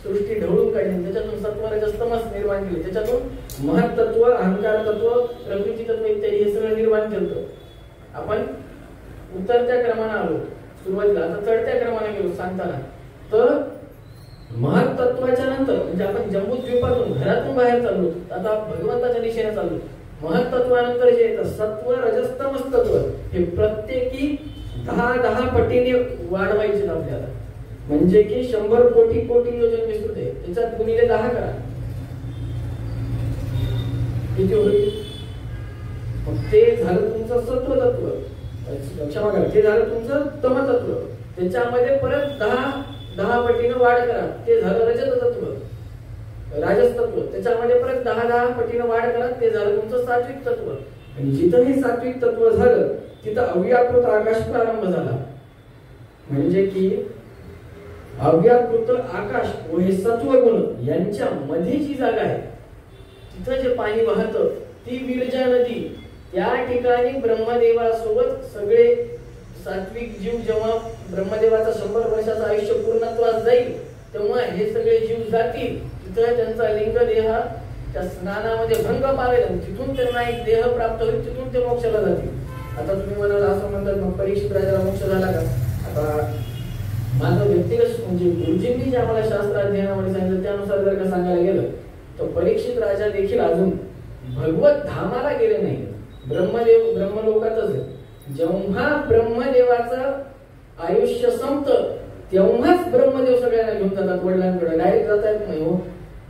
सृष्टी ढवळून काढली, त्याच्यातून सत्व रजस तमस निर्माण केले, त्याच्यातून महत्तत्व, अहंकार तत्व, प्रकृती तत्व इत्यादी हे सगळं निर्माण केलं. आपण उतरत्या क्रमाने आलो सुरुवातीला, आता चढत्या क्रमाने गेलो सांगताना. तर महत्तत्वाच्या नंतर म्हणजे आपण जम्बूद्वीपातून घरातून बाहेर चाललो, आता भगवंताच्या दिशेने चाललो. महत्तत्वानंतर जे येतं सत्व रजस तमस तत्व, हे प्रत्येकी 10 पटीने वाढवायचे आपल्याला. म्हणजे की 100 कोटी कोटी योजन विस्तृत आहे. त्याच्यात गुणिले 10 करा, किती होईल? मग ते झालं तुमचं सत्व तत्व, क्षमा करा, ते झालं तुमचं तमतत्व, त्याच्यामध्ये परत 10 पटीनं वाढ करा, ते झालं रजत तत्व, राजस तत्व, त्याच्यामध्ये परत 10 पटीनं वाढ करा, ते झालं तुमचं सात्विक तत्व. आणि जिथं हे सात्विक तत्व झालं तिथं अव्याकृत आकाश प्रारंभ झाला. म्हणजे की अव्याकृत आकाश व हे सत्वगुण यांच्या मध्ये जी जागा आहे तिथं जे पाणी वाहतं ती विरजा नदी. त्या ठिकाणी ब्रह्मदेवासोबत सगळे सात्विक जीव, जेव्हा ब्रह्मदेवाचा 100 वर्षाचं आयुष्य पूर्णत्वास जाईल तेव्हा हे सगळे जीव जातील, तिथं त्यांचा लिंग देह त्या स्नानामध्ये भंग पावेल, तिथून त्यांना एक देह प्राप्त होईल, तिथून ते मोक्षाला जातील. आता तुम्ही म्हणाल असं म्हणतात मग परीक्षित राजाला मोक्ष झाला का? आता माझं व्यक्तिगत म्हणजे गुरुजींनी जे आम्हाला शास्त्र अध्ययनामध्ये सांगितलं त्यानुसार जर का सांगायला गेलं तर परीक्षित राजा देखील अजून भगवत धामाला गेले नाही. ब्रह्मदेव ब्रह्मलोकातच आहे. जेव्हा ब्रह्मदेवाचं आयुष्य संपतं तेव्हाच ब्रह्मदेव सगळ्यांना घेऊन जातात वडिलांकडे. डायरेक्ट जाता येत नाही हो.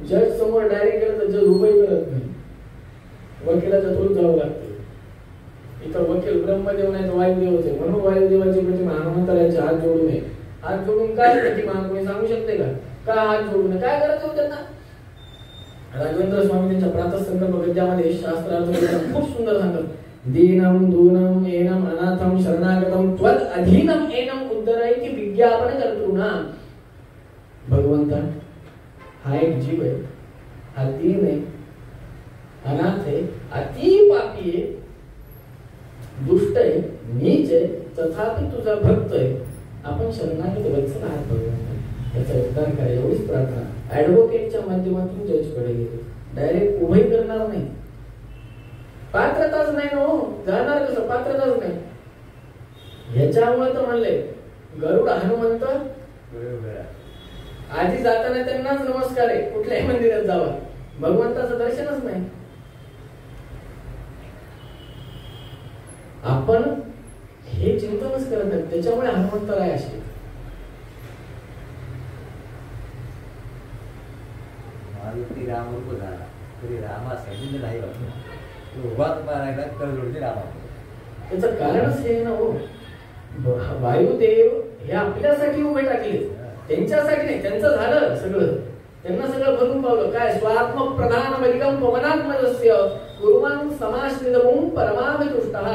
जज समोर डायरेक्ट गेलं तर जज उभंही करत नाही, वकिलाच्या थ्रू जावं लागतं. इथं वकील ब्रह्मदेव नाही तर वायुदेवच आहे, म्हणून वायुदेवाची प्रतिमा हनुमंताचे हात जोडू नये. हात जोडून काय प्रतिमा कोणी सांगू शकते का हात जोडू नये? काय करायचं होतं त्यांना? राघवेंद्र स्वामी त्यांच्या प्रातःसंकल्प गद्यामध्ये शास्त्रार्थ खूप सुंदर सांगतात. दीनम दूनम एनम अनाथम शरणागतम त्वद अधीनम एनम उद्धरयति विज्ञापन कर्तृणाम. भगवंता हा एक जीव आहे, हा दीन आहे, अनाथ आहे, अति पापी आहे, दुष्ट आहे, नीच आहे, तथापि तुझा भक्त आहे. आपण शरणागत वत्सल आहात भगवंता, त्याचा उद्धार करा एवढीच प्रार्थना. ऍडव्होकेटच्या माध्यमातून जजकडे गेले, डायरेक्ट उभे करणार नाही. पात्रताच नाही ना हो, जाणार कसं? पात्रताच नाही. ह्याच्यामुळे तर म्हणले गरुड हनुमंत आधी जाताना त्यांनाच नमस्कार आहे, कुठल्याही मंदिरात जावा, भगवंताचं दर्शनच नाही. आपण हे चिंतनच करत नाही, त्याच्यामुळे हनुमंताला असे राम झाला तरी रामासाठी नाही वाटत रामा. त्याचं कारणच हे ना हो, वायुदेव हे आपल्यासाठी उभे टाकले, त्यांच्यासाठी नाही. त्यांचं झालं सगळं, त्यांना सगळं भरून पावलं. काय स्वात्म प्रधान वैगम पवनात्मजस्य कुर्वन् समाश्रितमुं परमाभितुष्टः.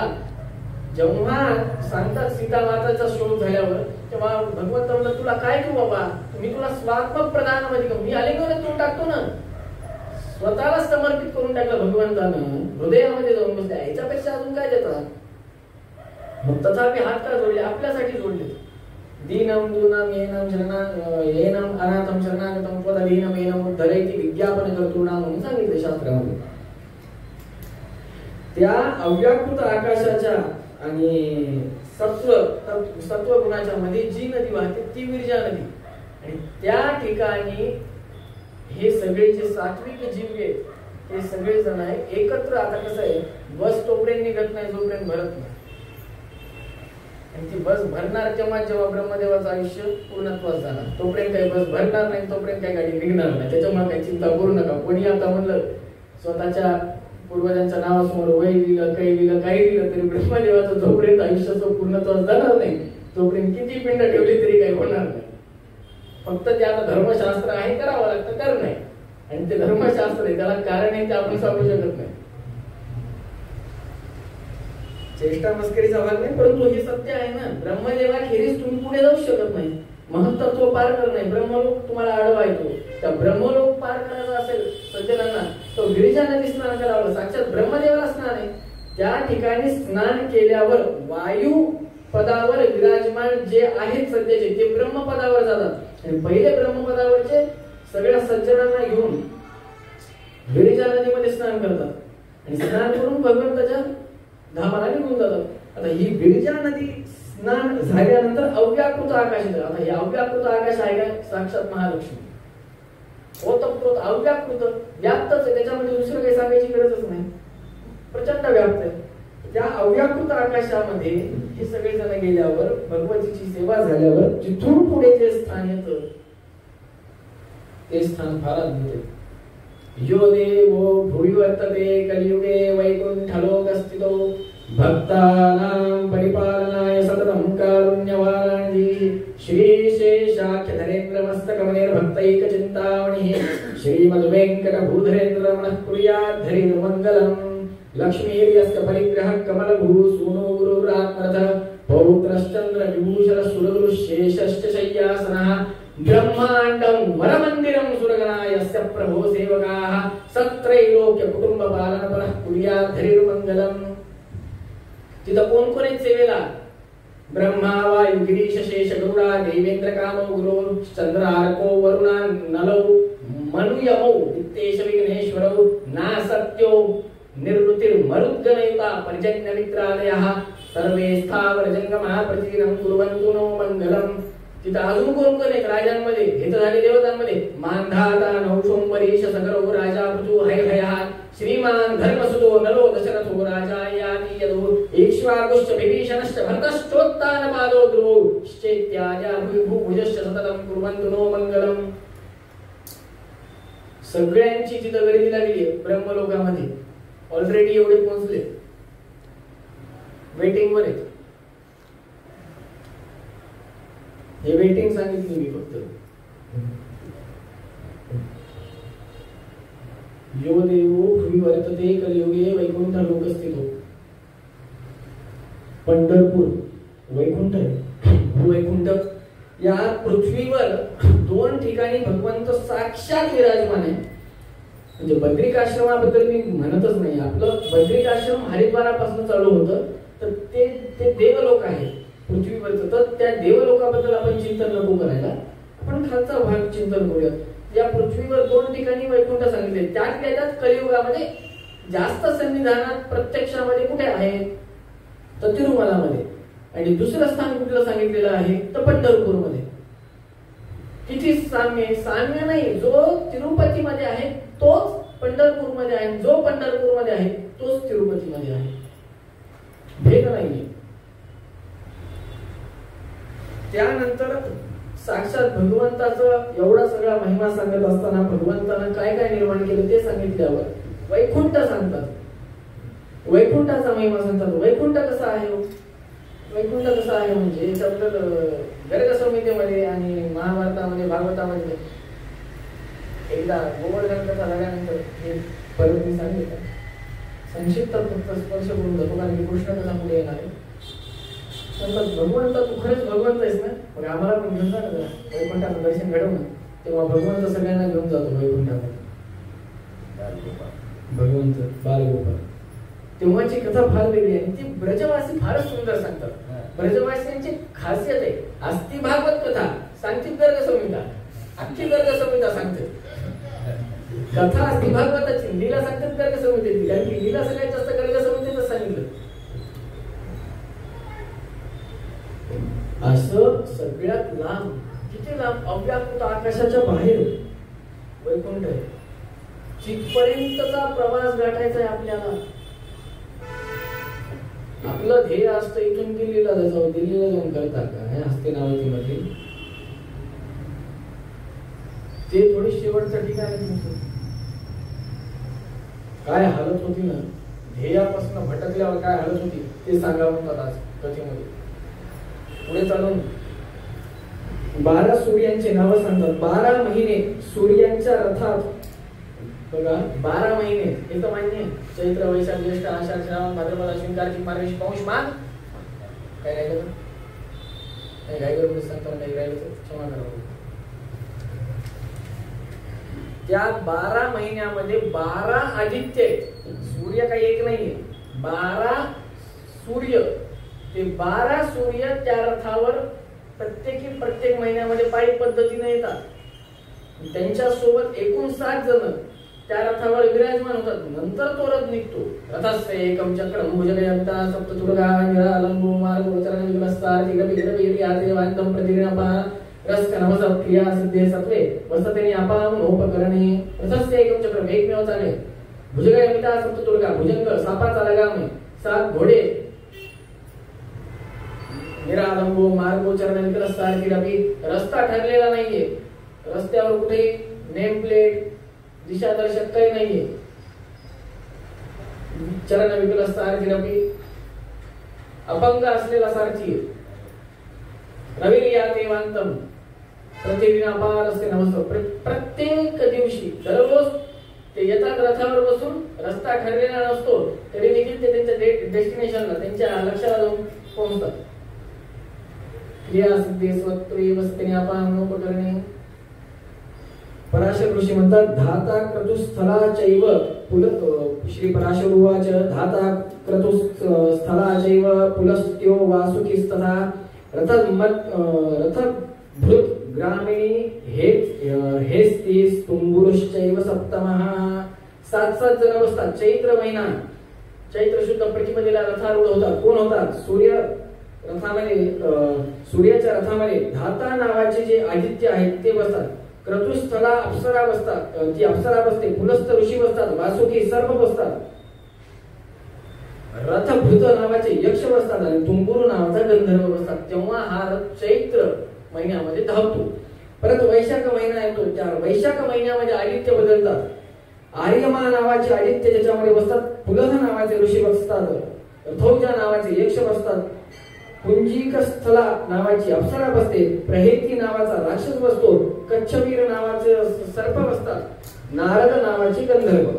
जेव्हा सांगतात सीता माताचा शोध झाल्यावर तेव्हा भगवंत म्हणतात तुला काय करू बाबा, मी तुला स्वात्म प्रधान वैगम, मी आलिंगन करून टाकतो ना. स्वतःला समर्पित करून टाकलं भगवंतानं, हृदयामध्ये जाऊन बसल्या. याच्यापेक्षा अजून काय देतात? मग तथापि हात का जोडले? आपल्यासाठी जोडले. दीनम दूनम येनम अनाथम शरणागतम त्वदधीनम येनम उद्धरयति विज्ञापन कर्तृणाम म्हणून सांगितले शास्त्रामध्ये. त्या अव्याकृत आकाशाच्या आणि सत्व गुणाच्या मध्ये जी नदी वाहते ती विरजा नदी. आणि त्या ठिकाणी हे सगळे जे सात्विक जीव आहेत ते सगळे जण आहे एकत्र. आता कसं आहे, बस तोपर्यंत निघत नाही जोपर्यंत भरत नाही, आणि ती बस भरणार जेव्हा ब्रह्मदेवाचं आयुष्य पूर्णत्वास जाणार. तोपर्यंत काही बस भरणार नाही, तोपर्यंत काही गाडी निघणार नाही. त्याच्यामुळे काही चिंता करू नका. कोणी आता म्हणलं स्वतःच्या पूर्वजांच्या नावासमोर वय दिलं, काही दिलं, काही दिलं तरी ब्रह्मदेवाचं जोपर्यंत आयुष्याचं पूर्णत्वास जाणार नाही तोपर्यंत किती पिंड ठेवली तरी काही होणार नाही. फक्त ते आता धर्मशास्त्र आहे, करावं लागतं, कर नाही. आणि ते धर्मशास्त्र आहे, त्याला कारण आहे ते आपण सांगू शकत नाही. चेष्टा मस्करीचा भाग नाही, परंतु हे सत्य आहे ना. ब्रह्मदेवा खेरीज तुम्ही पुढे जाऊ शकत नाही. महत्त्व पार कर नाही, ब्रह्मलोक तुम्हाला आडवा येतो. त्या ब्रह्मलोक पार करायचा असेल सज्जनांना तो गिरिजा नदी स्नान करावं. साक्षात ब्रह्मदेवाला स्नान आहे. त्या ठिकाणी स्नान केल्यावर वायू पदावर विराजमान जे आहेत सध्याचे ते ब्रह्मपदावर जातात. आणि पहिले ब्रह्मपदावरचे सगळ्या सज्जनांना घेऊन गिरिजा नदीमध्ये स्नान करतात आणि स्नान करून भगवंताच्या धामाला निघून जातात. आता ही गिरिजा नदी स्नान झाल्यानंतर अव्याकृत आकाश येतं. आता हे अव्याकृत आकाश आहे का? साक्षात महालक्ष्मी. ओतप्रोत अव्याकृत व्याप्तच आहे, त्याच्यामध्ये दुसरं काही सांगायची गरजच नाही. प्रचंड व्याप्त आहे. त्या अव्याकृत आकाशामध्ये हे सगळे जण गेल्यावर भगवतीची सेवा झाल्यावर तिथून पुढे जे स्थान येतं ते स्थान फार अद्भुत आहे. यो देवो भुवि वर्तते कलियुगे वैकुण्ठलोकस्थितो भक्तानां परिपालनाय सततं कारुण्यवाराणि श्रीशेषाख्यधरेन्द्रमस्तकमनेर्भक्तैकचिन्तामणिः श्रीमद्वेङ्कटभूधरेन्द्ररमणः कुर्याद्धरिर्मङ्गलम् लक्ष्मीर्यस्य परिग्रहः कमलभूः सूनो गुरुरात्मरथः पौत्रश्चन्द्र विभूषण सुरगुरुशेषश्च शय्यासनः ब्रह्माण्डं वरमन्दिरं सुरगणायस्य प्रभो सेवकाः सत्रैलोक्य कुटुंबपालनपरः कुर्याद्धरिर्मङ्गलम्. तिथं कोण कोण आहेत सेवेला? ब्रह्मा वायु गिरीश शेष गरुडा देवेंद्र कामो गुरो चंद्रार्को वरुणा नलौ मनुयमौ नित्येश विघ्नेश्वरौ नासत्यो निर्वृतिर्मरुद्गणयुता परिजन्य मित्रालयः सर्वे स्थावर जंगमः प्रतिदिनं कुर्वन्तु नो मंगलम्. तिथं अजून कोण कोण आहेत राजांमध्ये? इथं झाले देवतांमध्ये मानधाता नौशोंबरीश सकरो राजा पृथु हैहयः श्रीमान धर्मसुतो नलो दशरथो राजा याति यदो इक्ष्वाकुश्च विभीषणश्च भरतश्चोत्तानपादो ध्रुवो श्चैत्याजा भुजश्च सततं कुर्वन्तु नो मंगलम्. सगळ्यांची तिथं गर्दी लागली ब्रह्मलोकामध्ये. ऑलरेडी एवढे पोहोचले, वेटिंग वर आहेत. हे वेटिंग सांगितली मी फक्त. यो देवो भुवि वर्तते कलियुगे वैकुंठ लोकस्थितो. पंढरपूर वैकुंठ आहे. वैकुंठ या पृथ्वीवर दोन ठिकाणी भगवंत साक्षात विराजमान आहे. म्हणजे बद्रिकाश्रमाबद्दल मी म्हणतच नाही. आपलं बद्रिकाश्रम हरिद्वारापासून चालू होतं, तर ते देवलोक आहे पृथ्वीवरचं. तर त्या देवलोकाबद्दल आपण चिंतन नको करायला, आपण खालचा भाग चिंतन करूया. या पृथ्वीवर दोन ठिकाणी वैकुंठ सांगितले. त्यात कलियुगामध्ये जास्त सन्निधानात प्रत्यक्षामध्ये कुठे आहेत? तर तिरुमलामध्ये. आणि दुसरं स्थान कुठलं सांगितलेलं आहे? तर पंढरपूरमध्ये. किती साम्य नाही. जो तिरुपतीमध्ये आहे तोच पंढरपूरमध्ये आहे, जो पंढरपूरमध्ये आहे तोच तिरुपतीमध्ये आहे. भेद नाहीये. त्यानंतर साक्षात भगवंताचं एवढा सगळा महिमा सांगत असताना भगवंतानं काय काय निर्माण केलं ते सांगितल्यावर वैकुंठ सांगतात. वैकुंठाचा महिमा सांगतात. वैकुंठ कसा आहे? वैकुंठ कसा आहे म्हणजे याच्याबद्दल गर्ग संहितेमध्ये आणि महाभारतामध्ये भागवतामध्ये एकदा गोवर्धन कथा झाल्यानंतर हे परत मी सांगितलं. संक्षिप्त फक्त स्पर्श करून जातो, कारण की कृष्ण कथा पुढे येणार आहे. भगवंत तू खरंच भगवंत आहेस ना, मग आम्हाला पण घेऊन जा ना वैकुंठाचं दर्शन घडवून. तेव्हा भगवंत सगळ्यांना घेऊन जातो वैकुंठामध्ये. भगवंत बालगोपाल. तेव्हाची कथा फार वेगळी आहे. ती ब्रजवासी फारच सुंदर सांगतात. ब्रजवासीयांची खासियत आहे. असती भागवत कथा सांगतील गर्ग संहिता, अख्खी गर्ग संहिता सांगते. कथा असती भागवताची, लीला सांगतात गर्ग संहितेची, कारण की लीला सगळ्यात जास्त गर्ग संहितेच सांगितलं. असं सगळ्यात लांब, किती लांब, अव्याकृत आकाशाच्या बाहेर वैकुंठ आहे. जिथपर्यंतचा प्रवास गाठायचा आहे आपल्याला. आपलं ध्येय असतं इथून दिल्लीला जायचं. दिल्लीला जाऊन करता काय हस्तिनावतीमध्ये? ते थोडी शेवटचं ठिकाण आहे. काय हालत होती ना ध्येयापासून भटकल्यावर, काय हालत होती ते सांगा म्हणतात आज कथेमध्ये. पुढे चालून 12 सूर्यांचे नाव सांगतात. 12 महिने सूर्यांच्या रथात बघा. 12 महिने हे तर मान्य आहे. चैत्र वैशाख ज्येष्ठ आषाढ श्रावण भाद्रपद अश्विन कार्तिक मार्गशीर्ष पौष माघ. काय राहिलं? नाही काय करून सांगतो, नाही राहिलं तर क्षमा करा. त्या 12 महिन्यामध्ये 12 आदित्य. सूर्य काही एक नाहीये. 12 सूर्य. ते 12 सूर्य त्या रथावर प्रत्येक महिन्यामध्ये पायी पद्धतीने येतात. त्यांच्या सोबत एकूण 7 जण त्या रथावर विराजमान होतात. नंतर तो रथ निघतो. रथस्य एकम चक्रम भुजगयंता सप्ततुर्गा निरालंबो मार्गोचरण विलस्तार तिरपिरपिरी आदेवांतम प्रतिग्रहपा रसकनमस क्रिया सिद्धे सत्वे वसतेने अपाम उपकरणे. रथस्य एकम चक्रम एकमेव चाले. भुजगयंता सप्ततुर्गा भुजंग सापाचा लगाम 7 घोडे. निरालंबो मार्गोचरण विलस्तार तिरपी रस्ता ठरलेला नाहीये. रस्त्यावर कुठे नेम प्लेट दिशादर्शक काही नाहीये. चरण विकल सारथी अपंग असलेला सारथी रविर्या देवांतम प्रतिदिन अपार असते नमस्कार. प्रत्येक दिवशी दररोज ते येतात रथावर बसून, रस्ता ठरलेला नसतो तरी देखील ते त्यांच्या डेस्टिनेशनला, त्यांच्या लक्ष्याला जाऊन पोहोचतात. क्रिया सिद्धी स्वत्वे वसते अपानोपकरणे. पराशर ऋषी म्हणतात धाता क्रतुस्थलाचैव श्री पराशर उवाच धाता क्रतुस्थलाचैव पुलस्त्यो वासुकीस्तथा रथभृत ग्रामिणी हेस्तीस तुंबुरुश्चैव सप्तमः. 7 जण बसतात. चैत्र महिना, चैत्र शुद्ध प्रतिपदेला रथारूढ होतात. कोण होतात? सूर्य रथामध्ये, सूर्याच्या रथामध्ये धाता नावाचे जे आदित्य आहेत ते बसतात. क्रतुस्थला अप्सरा बसतात, ती अप्सरा बसते. पुलस्त ऋषी बसतात. वासुकी सर्प बसतात. रथभृत नावाचे यक्ष बसतात आणि तुंबुरू नावाचा गंधर्व बसतात. तेव्हा हा रथ चैत्र महिन्यामध्ये धावतो. परत वैशाख महिना येतो. त्या वैशाख महिन्यामध्ये आदित्य बदलतात. आर्यमा नावाचे आदित्य ज्याच्यामध्ये बसतात. पुलह नावाचे ऋषी बसतात. रथौजा नावाचे यक्ष बसतात. पुंजिकस्थला नावाची अप्सरा बसते. प्रहेती नावाचा राक्षस बसतो. कच्छवीर नावाचे सर्प बसतात. नारद नावाची गंधर्व.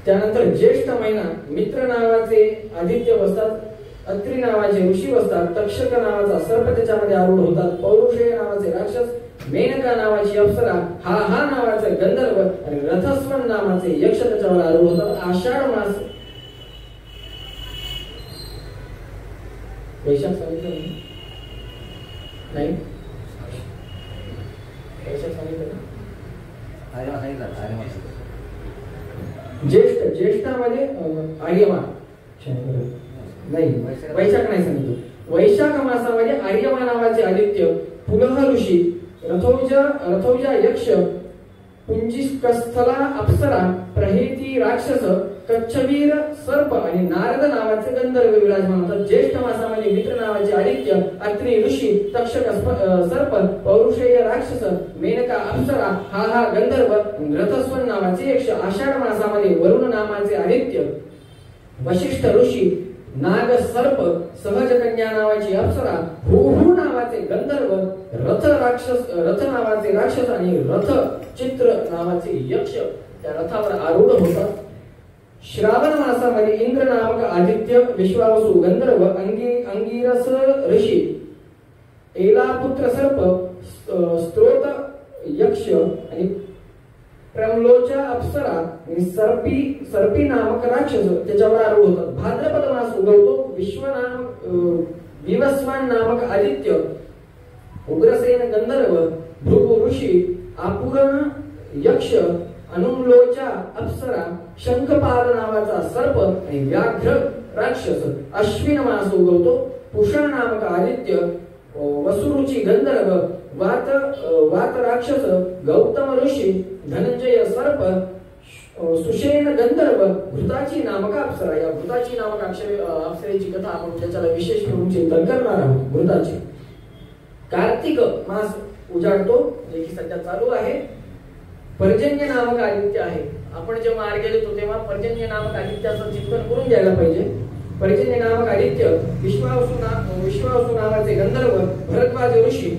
त्यानंतर ज्येष्ठ महिना, मित्र नावाचे आदित्य बसतात. अत्रि नावाचे ऋषी बसतात. तक्षक नावाचा सर्प त्याच्यामध्ये आरूढ होतात. पौरुषेय नावाचे राक्षस, मेनका नावाची अप्सरा, हा नावाचे गंधर्व आणि रथस्वन नावाचे यक्ष त्याच्यावर आरूढ होतात. आषाढ मास, वैशाख सांगितलं नाही, वैशाख सांगितलं ज्येष्ठामध्ये आर्यमा नाही, वैशाख नाही सांगितलं. वैशाख मासामध्ये आर्यमा नावाचे आदित्य, पुलह ऋषी, रथौजा यक्ष, पुंजिकस्थला अप्सरा, प्रहेती राक्षस, कच्छवीर सर्प आणि नारद नावाचे गंधर्व विराजमान होतात. ज्येष्ठ मासामध्ये मित्र नावाचे आदित्य, अत्रि ऋषी, तक्षक सर्प, पौरुषेय राक्षस, मेनका अप्सरा, हा गंधर्व, रथस्वन नावाचे यक्ष. आषाढ मासामध्ये वरुण नावाचे आदित्य, वशिष्ठ ऋषी, नाग सर्प, सहज कन्या नावाची अप्सरा, हू नावाचे गंधर्व, रथ नावाचे राक्षस आणि रथ चित्र नावाचे यक्ष त्या रथावर आरूढ होतात. श्रावण मासामध्ये इंद्र नामक आदित्य, विश्वावसु गंधर्व, अंगिरस ऋषी, एलापुत्र सर्प, स्त्रोत यक्ष आणि प्रमलोचा अप्सरा आणि सर्पी नामक राक्षस त्याच्यावर आरूढ होतात. भाद्रपद मास उगवतो. विवस्वान नामक आदित्य, उग्रसेन गंधर्व, भृगु ऋषी, आपुरण यक्ष, अनुमलोचा अप्सरा, शंखपाल नावाचा सर्प आणि व्याघ्र राक्षस. अश्विन मास उगवतो. पुषण नामक आदित्य, वसुरुची गंधर्व, वात राक्षस, गौतम ऋषी, धनंजय सर्प, सुषेण गंधर्व, घृताची नामक अप्सरा. या घृताची नामक अप्सरेची कथा आपण त्याच्याला विशेष करून चिंतन करणार आहोत. घृताची. कार्तिक मास उजाडतो, जे की सध्या चालू आहे. पर्जन्य नामक आदित्य आहे. आपण जेव्हा आर्घ्य देतो तेव्हा पर्जन्य नामक आदित्याचं चिंतन करून घ्यायला पाहिजे. पर्जन्य नामक आदित्य, विश्वावसु नावाचे गंधर्व, भरद्वाज ऋषी,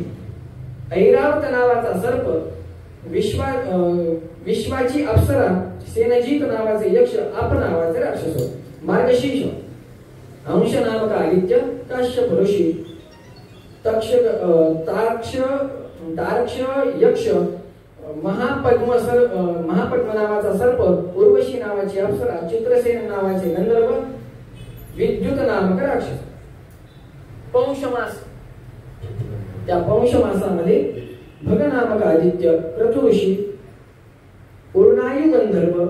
ऐरावत नावाचा सर्प, विश्वाची अप्सरा, सेनजीत नावाचे यक्ष, आप नावाचे राक्षस. मार्गशीर्ष, अंश नामक आदित्य, काश्यप ऋषी, तारक्ष यक्ष, महापद्म नावाचा सर्प, उर्वशी नावाची अप्सरा, चित्रसेन नावाचे गंधर्व, विद्युत नामक राक्षस. पौष मास, त्या पौष मासामध्ये भग नामक आदित्य, क्रतुऋषी, पूर्णायु गंधर्व,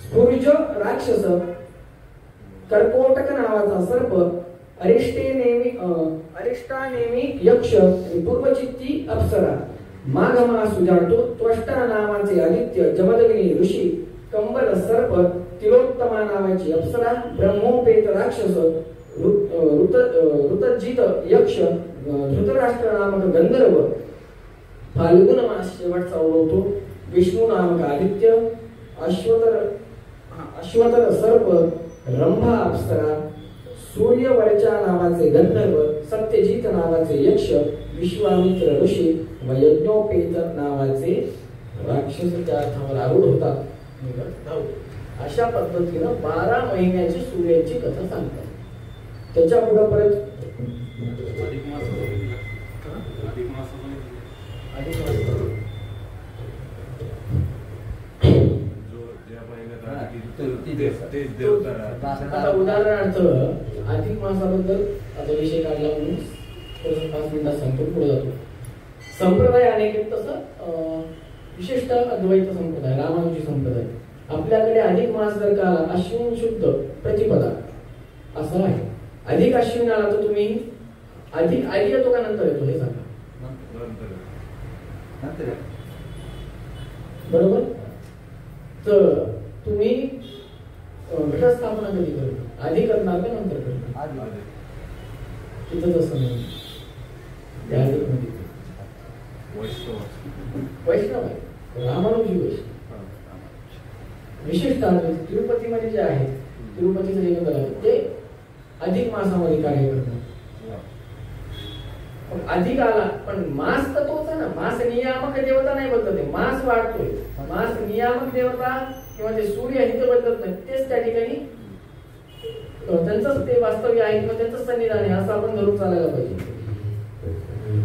स्फुर्ज राक्षस, कर्कोटक नावाचा सर्प, अरिष्टानेमी यक्ष, पूर्वचित्ती अप्सरा. माघ मास उजाडतो. त्वष्टा नावाचे आदित्य, जमदग्नी ऋषी, कंबल सर्प, तिलोत्तमा नावाची अप्सरा, ब्रह्मोपेत राक्षस, ऋतजित यक्ष, धृतराष्ट्र नामक गंधर्व. फाल्गुन मास शेवटचा उगवतो. विष्णू नामक आदित्य, अश्वतर सर्प, रंभा अप्सरा, सूर्यवरच्या नावाचे गंधर्व, सत्यजित नावाचे यक्ष, विश्वामित्र ऋषी व यज्ञोपेत नावाचे राक्षस त्या अर्थावर आरूढ होतात. अशा पद्धतीनं 12 महिन्याची सूर्याची कथा सांगतात. त्याच्या पुढे परत अधिक मास आता उदाहरणार्थ अधिक मासाबद्दल आता विषय काढला म्हणून 5 मिनिटात सांगतो, पुढे जातो. संप्रदाय अनेक आहेत, तसं विशेषतः अद्वैत संप्रदाय, रामानुजी संप्रदाय. आपल्याकडे अधिक मास जर का आला, अश्विन शुद्ध प्रतिपदा असं आहे. अधिक अश्विन आला तर तुम्ही अधिक आधी येतो का नंतर येतो हे सांगा. बरोबर. तर तुम्ही घटस्थापना कधी करता, आधी करणार का नंतर करणार? तिथं तसं नाही. वैष्णव आहे, रामानुजी वैष्णव. विशेषतः तिरुपतीमध्ये जे आहे, तिरुपतीचं जे ते अधिक मासामध्ये कार्य करतात. अधिक आला पण मास तर तोच आहे ना. मास नियामक देवता नाही बदलत आहे, मास वाढतोय. मास नियामक देवता किंवा ते सूर्य हे तर बदलत नाही, तेच त्या ठिकाणी त्यांचंच ते वास्तव्य आहे किंवा त्यांचंच सन्निधान आहे असं आपण धरून चालायला पाहिजे.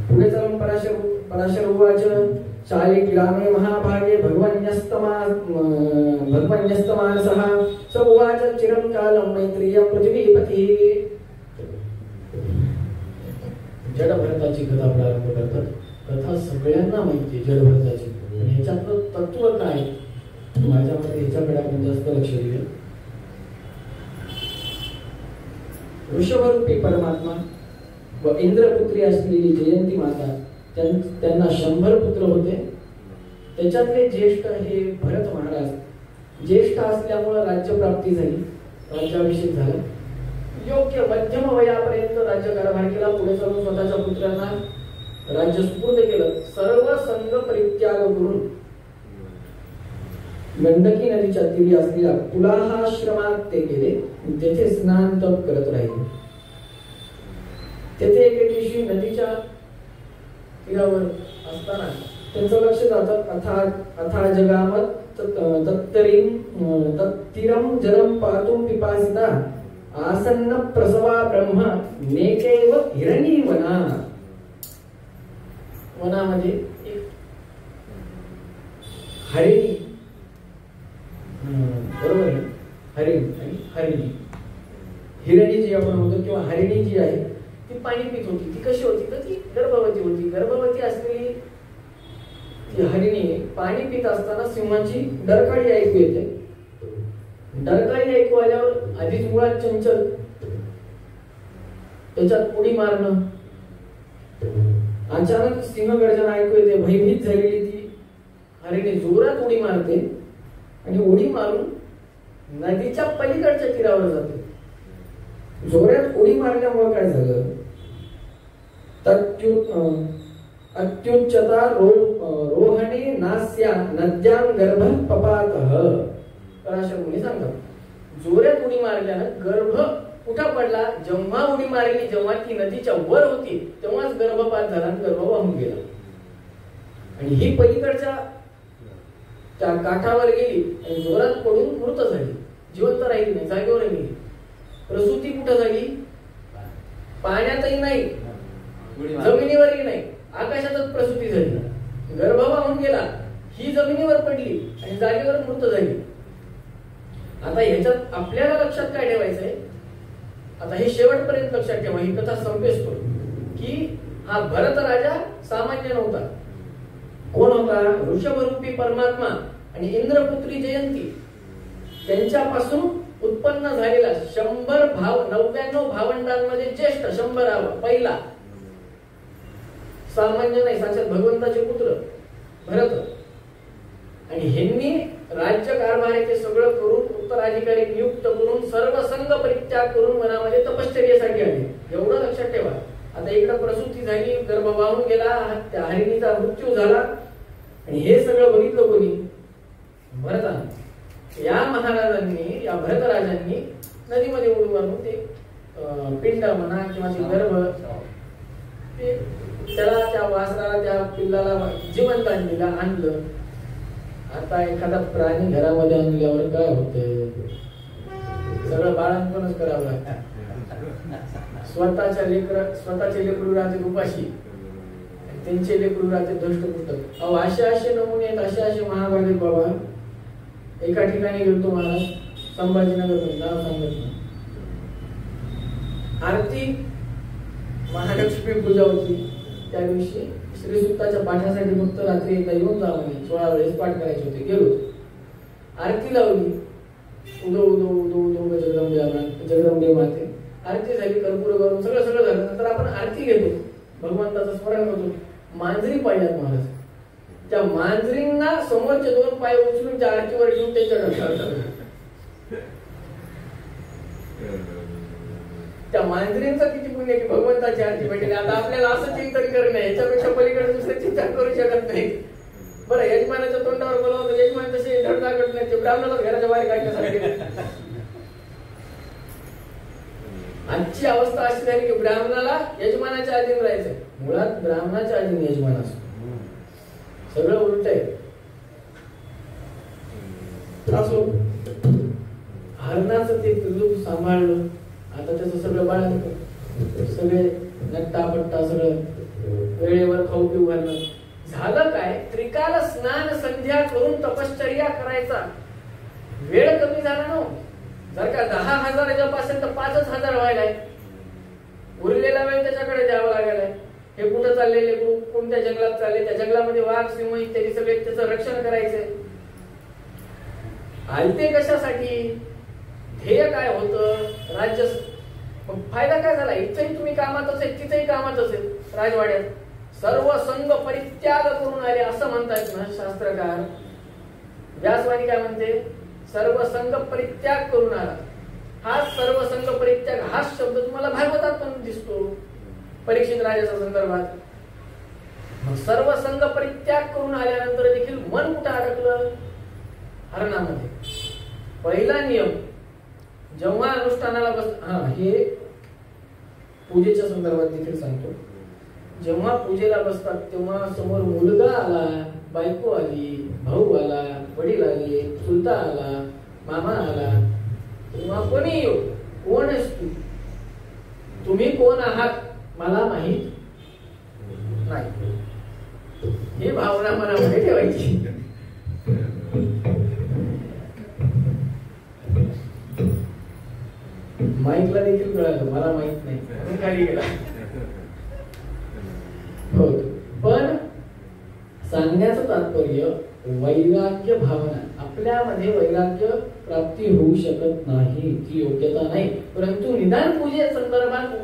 पुढे चालून पराशर उवाच चाले ग्रामे महाभागे भगवन्यस्तमानसः स उवाच चिरं कालं मैत्रेयं पृथ्वीपतिः. जडभरताची कथा प्रारंभ करतात. कथा सगळ्यांना माहिती जडभरताची, आणि ह्याच्यातलं तत्व काय माझ्या मते ह्याच्याकडे आपण जास्त लक्ष दिलं. ऋषभरूपी परमात्मा व इंद्रपुत्री असलेली जयंती माता, त्यांना 100 पुत्र होते. त्याच्यातले ज्येष्ठ हे भरत महाराज. ज्येष्ठ असल्यामुळे राज्यप्राप्ती झाली, राज्याभिषेक झाला. योग्य मध्यम वयापर्यंत राज्यकारभार केला. पुढे चालून स्वतःच्या पुत्रांना राज्य सुपूर्द केलं. सर्व संघ परित्याग करून गंडकी नदीच्या तीरी असलेल्या कुलाहाश्रमात ते गेले. तेथे स्नान तप करत राहिले. तेथे एके दिवशी नदीच्या तीरावर असताना त्यांचं लक्ष जातं. अथा जगामत तत्तीरम जलम पातुम पिपासिता आसन्न प्रसवा ब्रह्म नेकेव हिरणी वना. वनामध्ये एक हरिणी, बरोबर आहे, हरिण आणि हरिणी. हिरणी जी आपण म्हणतो किंवा हरिणी जी आहे ती पाणी पित होती. ती कशी होती तर ती गर्भवती होती. गर्भवती असलेली ती हरिणी पाणी पित असताना सिंहाची डरकाळी ऐकू येते. डरकाळी ऐकू आल्यावर आधीच मुळात चंचल, त्याच्यात उडी मारणं. अचानक सिंहगर्जना ऐकू येते. भयभीत झालेली ती हरिणी जोरात उडी मारते आणि उडी मारून नदीच्या पलीकडच्या तीरावर जाते. जोरात उडी मारल्यामुळे काय झालं, अत्युच्चता रोहणे नास्या नद्यां गर्भ पपातः. पराशर मुनी सांगतात, जोरात उडी मारल्यानं गर्भ कुठं पडला. जेव्हा उडी मारली, जेव्हा ती नदीच्या वर होती तेव्हाच गर्भपात झाला आणि गर्भ वाहून गेला. आणि ही पलीकडच्या त्या काठावर गेली आणि जोरात पडून मृत झाली. जिवंत राहिली नाही, जागेवर गेली. प्रसूती कुठं झाली, पाण्यातही नाही, जमिनीवरही नाही, आकाशातच प्रसूती झाली. गर्भ वाहून गेला, ही जमिनीवर पडली आणि जागेवर मृत झाली. आता ह्याच्यात आपल्याला लक्षात काय ठेवायचंय, आता हे शेवटपर्यंत लक्षात ठेवा. ही कथा संपेस्तो की हा भरत राजा सामान्य नव्हता. कोण होता, ऋषभरूपी परमात्मा आणि इंद्रपुत्री जयंती त्यांच्यापासून उत्पन्न झालेला 99 भावंडांमध्ये ज्येष्ठ 100 पहिला. सामान्य नाही, साक्षात भगवंताचे पुत्र भरत. आणि ह्यांनी राज्य कारभाराचे सगळं करून उत्तराधिकारी नियुक्त करून सर्व संघ परित्याग करून वनामध्ये तपश्चर्येसाठी आले. एवढं लक्षात ठेवा. आता इकडे प्रसूती झाली, गर्भ वाहून गेला, त्या हरिणीचा मृत्यू झाला आणि हे सगळं बघितलं कोणी? भरतानं. या महाराजांनी, या भरतराजांनी नदीमध्ये उडू घालून ते पिंड म्हणा किंवा ते गर्भ, ते त्याला, त्या वासराला, त्या पिल्लाला जिवंत आणलं. आता एखादा प्राणी घरामध्ये आणल्यावर काय होतं? सगळं बाळांपणच करावं लागतं. स्वतःचे लेकरू राहते उपाशी, त्यांचे लेकरू राहते धष्टपुष्ट. अहो असे नमुने आहेत, असे महाभारत आहेत बाबा. एका ठिकाणी गेलतो महाराज, संभाजीनगर, नाव सांगत नाही, आरती महालक्ष्मी पूजा होती. त्या दिवशी श्रीसुक्ताच्या पाठासाठी फक्त रात्री एकदा येऊन जा म्हणे, 16 वेळेस पाठ करायचे होते. गेलो, आरती लावली, उदो उदो उदो उदो जगदंबे माते. आरती झाली, कर्पूर करून सगळं झालं. नंतर आपण आरती घेतो, भगवंताचं स्मरण करतो. मांजरी पाहिल्यात महाराज. त्या मांजरींना समोरचे 2 पाय उचलून त्या आरतीवर ठेवून त्याच्या डोक्यावर. त्या मांजरींचा किती पुण्य की भगवंताची आरती भेटेल. आता आपल्याला असं चिंतन करणं, याच्यापेक्षा पलीकडे दुसरं चिंतन करू शकत नाही. बरं, यजमानाच्या तोंडावर बोलावं, यजमान तसे धडधा करत नाही, ते ब्राह्मणालाच घराच्या बाहेर काढण्यासाठी. आजची अवस्था अशी झाली की ब्राह्मणाला यजमानाच्या अधीन राहायचं. मुळात ब्राह्मणाच्या अधीन यजमान असतो. सगळं उलट आहे. असो, हरणाचं ते पिल्लू सांभाळलं. आता त्याचं सगळं बाळंत, सगळे नट्टापट्टा, सगळं वेळेवर खाऊ पिऊ घालणं. झालं काय? त्रिकाल स्नान संध्या करून तपश्चर्या करायचा वेळ कमी झाला ना. जर का 10,000 जप असेल तर 5,000 व्हायलाय. उरलेला वेळ त्याच्याकडे द्यावा लागलाय. हे कुठं चाललेले, कोणत्या जंगलात चालले, त्या जंगलामध्ये वाघ, सिंह इत्यादी सगळे त्याचं रक्षण करायचंय. आलते कशासाठी? ध्येय काय होतं? राज्य. मग फायदा काय झाला? इथंही तुम्ही कामात असेल, तिथेही कामात असेल. राजवाड्यात सर्व संघ परित्याग करून आले असं म्हणतात ना शास्त्रकार. व्यासवाणी काय म्हणते? सर्व संघ परित्याग करून आला. हा सर्व संघ परित्याग हा शब्द तुम्हाला भागवतात पण दिसतो, परीक्षित राजाच्या संदर्भात. मग सर्व संघ परित्याग करून आल्यानंतर देखील मन कुठं अडकलं? हरणामध्ये. पहिला नियम, जेव्हा अनुष्ठानाला हे पूजेच्या संदर्भात देखील सांगतो. जेव्हा पूजेला बसतात तेव्हा समोर मुलगा आला, बायको आली, भाऊ आला, वडील आले, चुलता आला, मामा आला, तेव्हा कोणी येऊ, कोण आहेस तू, तुम्ही कोण आहात मला माहित नाही, ही भावना मनामध्ये ठेवायची. माईकला देखील कळालं मला माहित नाही, खाली गेला. हो, पण सांगण्याचं तात्पर्य वैराग्य भावना. आपल्यामध्ये वैराग्य प्राप्ती होऊ शकत नाही, ती योग्यता नाही. परंतु निदान पूजे संदर्भात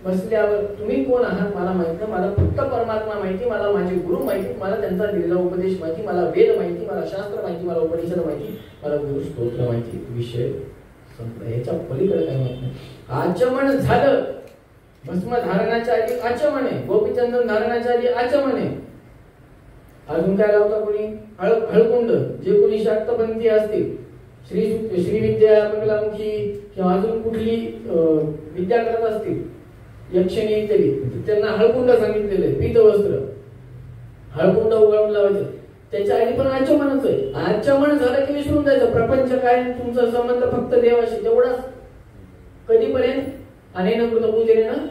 बसल्यावर तुम्ही कोण आहात मला माहित नाही, मला फक्त परमात्मा माहिती, मला माझे गुरु माहिती, मला त्यांचा दिलेला उपदेश माहिती, मला वेद माहिती, मला शास्त्र माहिती, मला उपनिषद माहिती, मला गुरु स्तोत्र माहिती. विषय संपला, याच्या पलीकडे काय माहित नाही. आचमन झालं, भस्म धारणाच्या आधी आचमन आहे, गोपीचंदन धारणाच्या आधी आचमन आहे. अजून काय लावता कोणी? हळकुंड. जे कोणी शाक्तपंथी असतील, श्रीविद्या, मंगलामुखी किंवा अजून कुठली विद्या करत असतील, यक्षिणी इत्यादी, त्यांना हळकुंड सांगितलेलं आहे. पीतवस्त्र, हळकुंड उघडून लावायचं. त्याच्या आधी पण आचमनच आहे. आचमन झालं की विसरून जायचं प्रपंच काय, तुमचा संबंध फक्त देवाशी तेवढाच. कधीपर्यंत? अनेन कृत पूजनेन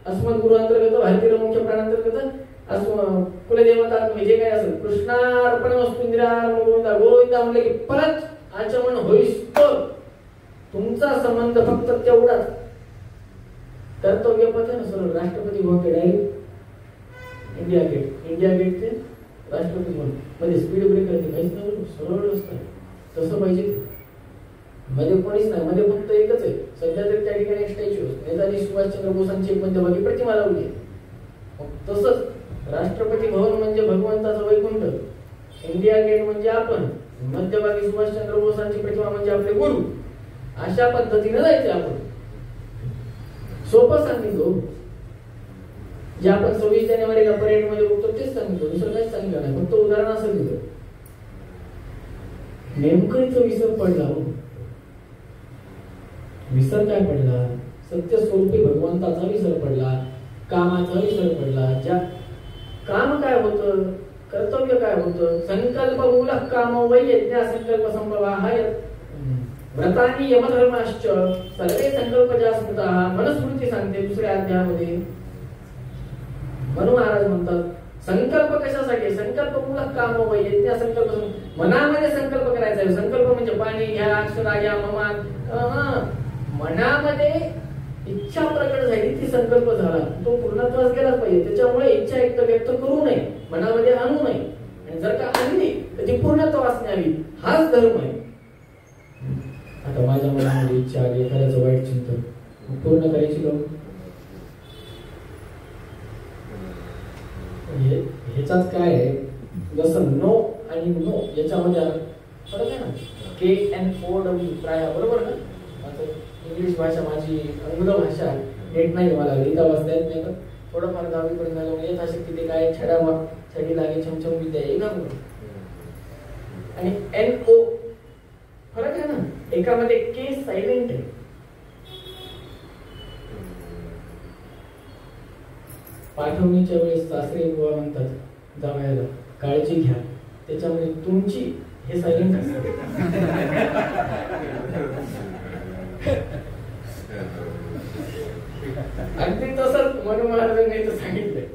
अस्मत् गुरु अंतर्गत भारतीय मुख्य प्राणांतर्गत कुलदेवता जे काय असेल, कृष्णार्पण वस्तू गोविंदा गोविंदा म्हणलं की परत आचमन होईस तर तुमचा संबंध फक्त तेवढाच. कर्तव्य पथ आहे ना सरळ, राष्ट्रपती भवन ते direct India Gate, India Gate ते राष्ट्रपती भवन मध्ये स्पीड ब्रेकर ते काहीच नाही, सरळ रस्ता तसं पाहिजे. मध्ये कोणीच नाही, मध्ये फक्त एकच आहे. सध्या तरी त्या ठिकाणी एक स्टॅच्यू, नेताजी सुभाषचंद्र बोसांची एक मध्यभागी प्रतिमा लावली. तसंच राष्ट्रपती भवन म्हणजे भगवंताचं वैकुंठ, इंडिया गेट म्हणजे आपण, मध्यभागी सुभाषचंद्र बोसांची प्रतिमा म्हणजे आपले गुरु. अशा पद्धतीने जायचे आपण. सोपं सांगितलं. जे आपण 26 जानेवारीला परेडमध्ये बघतो तेच सांगितलं, दुसरं काहीच सांगितलं नाही, फक्त उदाहरण असं दिलं. नेमकं इथं विसर पडला हो. विसर काय पडला? सत्य स्वरूपी भगवंताचा विसर पडला, कामाचा विसर पडला. ज्या काम काय होतं, कर्तव्य काय होतं, संकल्प मूलक काम वै यज्ञ संकल्प संभव हा व्रतानी यमधर्माश्च सर्वे संकल्पजा स्मृता. मनुस्मृती सांगते दुसऱ्या अध्यायामध्ये. मनु महाराज म्हणतात संकल्प कशासाठी? संकल्प मूलक काम वै यज्ञ संकल्प. मनामध्ये संकल्प करायचा आहे. संकल्प म्हणजे पाणी घ्या, अक्षरा घ्या, ममान. मनामध्ये इच्छा प्रकट झाली, ती संकल्प झाला, तो पूर्णत्वास गेलाच पाहिजे. त्याच्यामुळे इच्छा एक तर व्यक्त करू नये, मनामध्ये आणू नये, आणि जर का आणली तर ती पूर्णत्वास न्यावी. हाच धर्म आहे. आता माझ्या मनामध्ये इच्छा आली एखाद्याचं वाईट चिंतन, पूर्ण करायची लोक. ह्याच्यात काय आहे, जसं नो आणि नो याच्यामध्ये फरक आहे ना. KNOW प्राय, बरोबर ना. इंग्लिश भाषा माझी अंगद भाषा, नेट नाही मला, लिहिता वाचता येत नाही, पण थोडंफार 10वी पर्यंत झालं म्हणजे यथाशक्ती ते काय छडी लागे छमछम विद्या एका. आणि NO फरक आहे ना. एकामध्ये K सायलेंट आहे. पाठवणीच्या वेळेस सासरे बुवा म्हणतात जावयाला काळजी घ्या, त्याच्यामध्ये तुमची हे सायलेंट असतं. अगदी तसंच मनु महाराजांनी इथं सांगितलंय.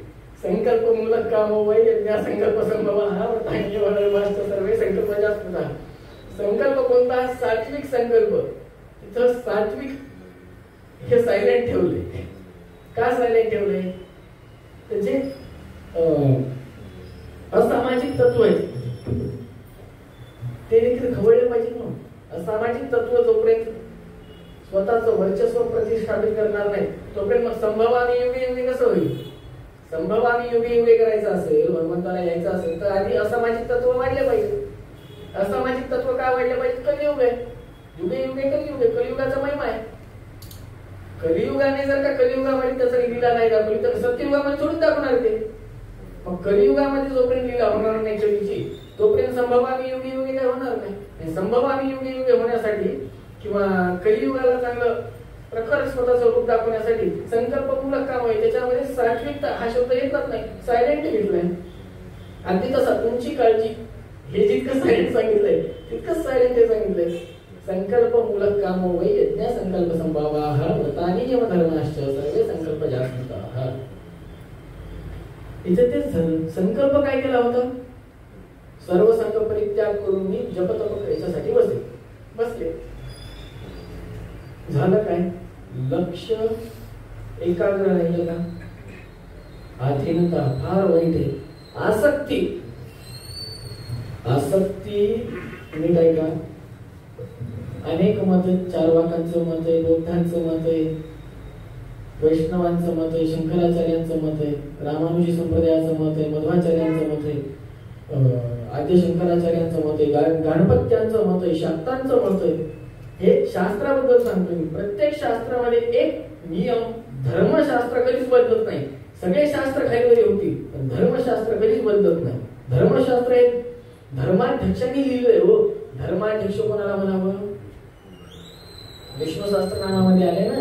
संकल्प मूलक काम वै यज्ञ संकल्प संभव हा व्रतांची सर्वे संकल्प जास्त होता. संकल्प कोणता? सात्विक संकल्प. तिथं सात्विक हे सायलेंट ठेवले. का सायलेंट ठेवले? त्याचे असामाजिक तत्व आहेत ते देखील खवळले पाहिजे ना. असामाजिक तत्व जोपर्यंत स्वतःचं वर्चस्व प्रतिष्ठापित करणार नाही तोपर्यंत मग संभवामी युगे युगे कसं होईल? संभवामी युगे युगे करायचं असेल, भगवंताला यायचं असेल तर आधी असामाजिक तत्व वाढले पाहिजे. असामाजिक तत्व काय वाढले पाहिजे? कलियुग आहे. युगे युगे कलियुग आहे. कलियुगाचा महिमा आहे. कलियुगाने जर का कलियुगामध्ये त्याचा लीला नाही दाखवली तर सत्ययुगामध्ये थोडीच दाखवणार ते. मग कलियुगामध्ये जोपर्यंत लीला होणार नाही कलीची तोपर्यंत संभवामी युगे युगे काय होणार नाही. संभवामी युगे युगे होण्यासाठी किंवा कलियुगाला चांगलं प्रखर स्वतःचं रूप दाखवण्यासाठी संकल्पमूलक काम आहे. त्याच्यामध्ये सात्विकता हा शब्द येतच नाही, सायलेंट घेतलाय. अगदी तसा तुमची काळजी हे जितकं सायलेंट सांगितलंय तितकंच सायलेंट हे सांगितलंय. संकल्पमूलक काम वै यज्ञ संकल्प संभावाः व्रतानि यमधर्माश्च सर्वे संकल्प जास्ताः. इथे ते संकल्प काय केला होता? सर्व संकल्प परित्याग करून मी जपतप याच्यासाठी बसले. झालं काय? लक्ष एकाग्र राहिलं का? आधीनता फार वाईट आहे. आसक्ती नीट आहे का? अनेक मत, चार्वाकांचं मत आहे, बौद्धांचं मत आहे, वैष्णवांचं मत आहे, शंकराचार्यांचं मत आहे, रामानुजी संप्रदायाचं मत आहे, मध्वाचार्यांचं मत आहे, आद्य शंकराचार्यांचं मत आहे, गणपत्यांचं मत आहे, शाक्तांचं मत आहे. हे शास्त्राबद्दल सांगतो मी. प्रत्येक शास्त्रामध्ये एक नियम, धर्मशास्त्र कधीच बदलत नाही. सगळे शास्त्र खालीवरी होती पण धर्मशास्त्र कधीच बदलत नाही. धर्मशास्त्र हे धर्माध्यक्षांनी लिहिलंय हो. धर्माध्यक्ष कोणाला म्हणावं? विष्णू सहस्त्रनामामध्ये आले ना.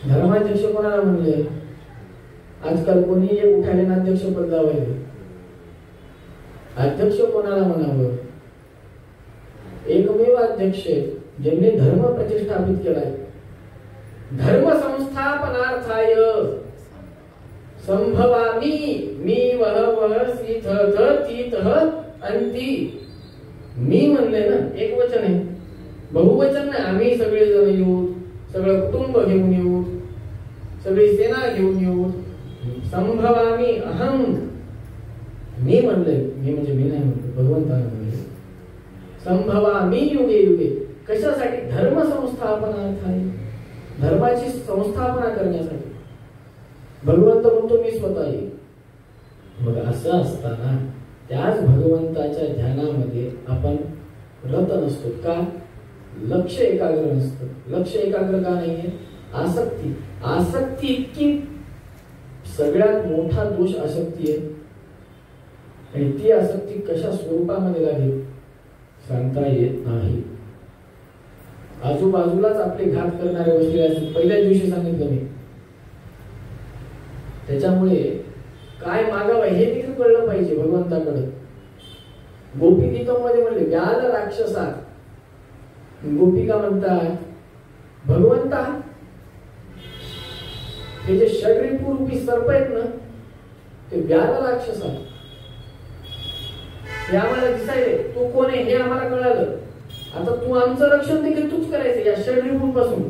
धर्माध्यक्ष कोणाला म्हणले? आजकाल कोणी एक उठाले ना अध्यक्ष पद लावायचे. अध्यक्ष कोणाला म्हणावं? एकमेव अध्यक्ष ज्यांनी धर्म प्रतिष्ठापित केलाय. धर्म संस्थापनार्थाय संभवामी मी वह सीथ तीथ अंती. मी म्हणले ना, एक वचन आहे, बहुवचन नाही. आम्ही सगळे जण येऊ, सगळं कुटुंब घेऊन येऊ, सगळी सेना घेऊन येऊ. संभवामी अहम. मी म्हणले, मी म्हणजे मी नाही म्हणतो, भगवंताने म्हणले. संभवामी युगे युगे. कशासाठी? धर्म संस्थापनार्थ आहे. धर्माची संस्थापना करण्यासाठी. भगवंत म्हणतो मी स्वतः येईल. मग असं असताना त्याच भगवंताच्या ध्यानामध्ये आपण रत नसतो का? लक्ष एकाग्र नसतं. लक्ष एकाग्र का नाहीये? आसक्ती. आसक्ती इतकी सगळ्यात मोठा दोष आसक्ती आहे. आणि ती आसक्ती कशा स्वरूपामध्ये लागेल सांगता येत नाही. आजूबाजूलाच आपले घात करणारे बसलेले असतील. पहिल्याच दिवशी सांगितलं मी. त्याच्यामुळे काय मागावं हे देखील कळलं पाहिजे भगवंताकडे. गोपी गीतामध्ये म्हणले व्याल राक्षसा. गोपिका म्हणतात भगवंता हे जे षड्रिपुरूपी सर्प आहेत ना ते व्याल राक्षसा. हे आम्हाला दिसायले तू कोण आहे हे आम्हाला कळालं. आता तू आमचं रक्षण देखील तूच करायचं या षड्रिपूंपासून.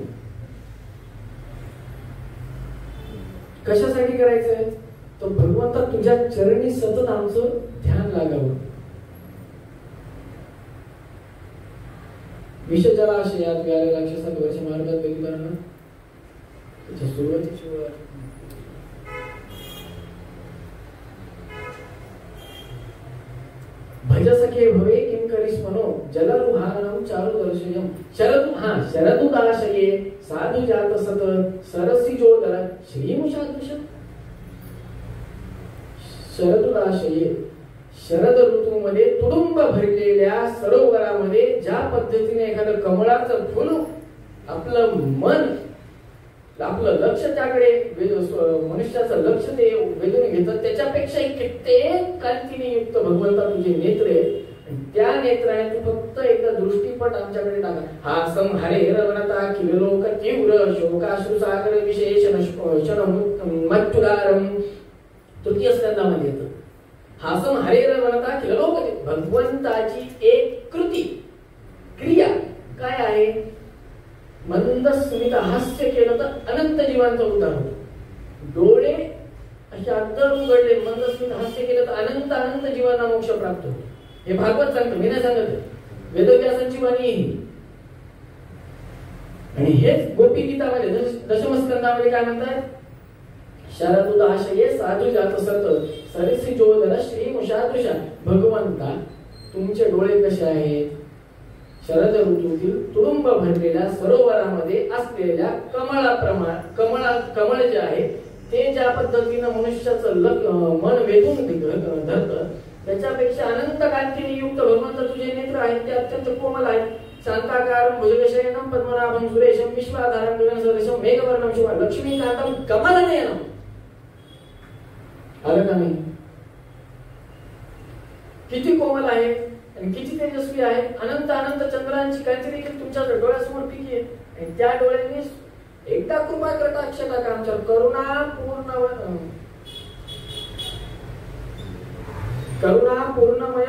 कशासाठी करायचंय तर भगवंता तुझ्या चरणी सतत आमचं ध्यान लागावं. विषजलाशयात व्याल राक्षसात वर्ष मार्गात बघितलं ना त्याच्या सुरुवातीची वेळ. भज सखे भवे किं करिस्मनो जलरुहारणं चारु दर्शयम्. शरदुदाशये साधु जात सत सरसिजोदर श्रीमुषादृश. शरदुदाशये शरद ऋतूमध्ये तुडुंब भरलेल्या सरोवरामध्ये ज्या पद्धतीने एखादं कमळाचं फुल आपलं मन आपलं लक्ष त्याकडे मनुष्याचं लक्ष ते वेधून घेतं त्याच्यापेक्षा कित्येक कांतीने युक्त भगवंता तुझे नेत्र आहेत. त्या नेत्राने तू फक्त एकदा दृष्टीपट आमच्याकडे टाका. हासम हरे रवनता किलोक तीव्र शोकाश्रू सागर विशेषण मत्तुलारम. तृतीय स्कंदामध्ये येतं हासम हरे रवनता किलोक. भगवंताची एक कृती क्रिया काय आहे. मंद स्मित हास्य केलं तर अनंत जीवांचा उद्धार होतो. डोळे असे अंतर उघडले मंद स्मित हास्य केलं तर अनंत अनंत जीवांना मोक्ष प्राप्त होतो. हे भागवत सांगतो मी नाही सांगत. वेदव्यासांची वाणी ही. आणि हेच गोपी गीतामध्ये दशमस्कंदामध्ये काय म्हणतात शरदुदाशये साधू जात सत सरसी जोदर श्री मुषादृशा. भगवंता तुमचे डोळे कसे आहेत. शरद ऋतूतील तुडुंब भरलेल्या सरोवरामध्ये असलेल्या कमळ जे आहे ते ज्या पद्धतीनं मनुष्याचं मन वेधून धरतं त्याच्यापेक्षा अनंत कांतीने युक्त भगवंत तुझे नेत्र आहेत ते अत्यंत कोमल आहेत. शांताकारं भुजगशयनं पद्मनाभं सुरेशं विश्वाधारं गगनसदृशं मेघवर्णं शुभं लक्ष्मीकान्तं कमलनयनं. आलं का नाही. किती कोमल आहे आणि किती तेजस्वी आहे. अनंत अनंत चंद्रांची कांती देखील तुमच्या डोळ्यासमोर पिकी आहे. आणि त्या डोळ्यांनी एकदा कृपा कटाक्ष टाका आमच्यावर. करुणा पूर्णमय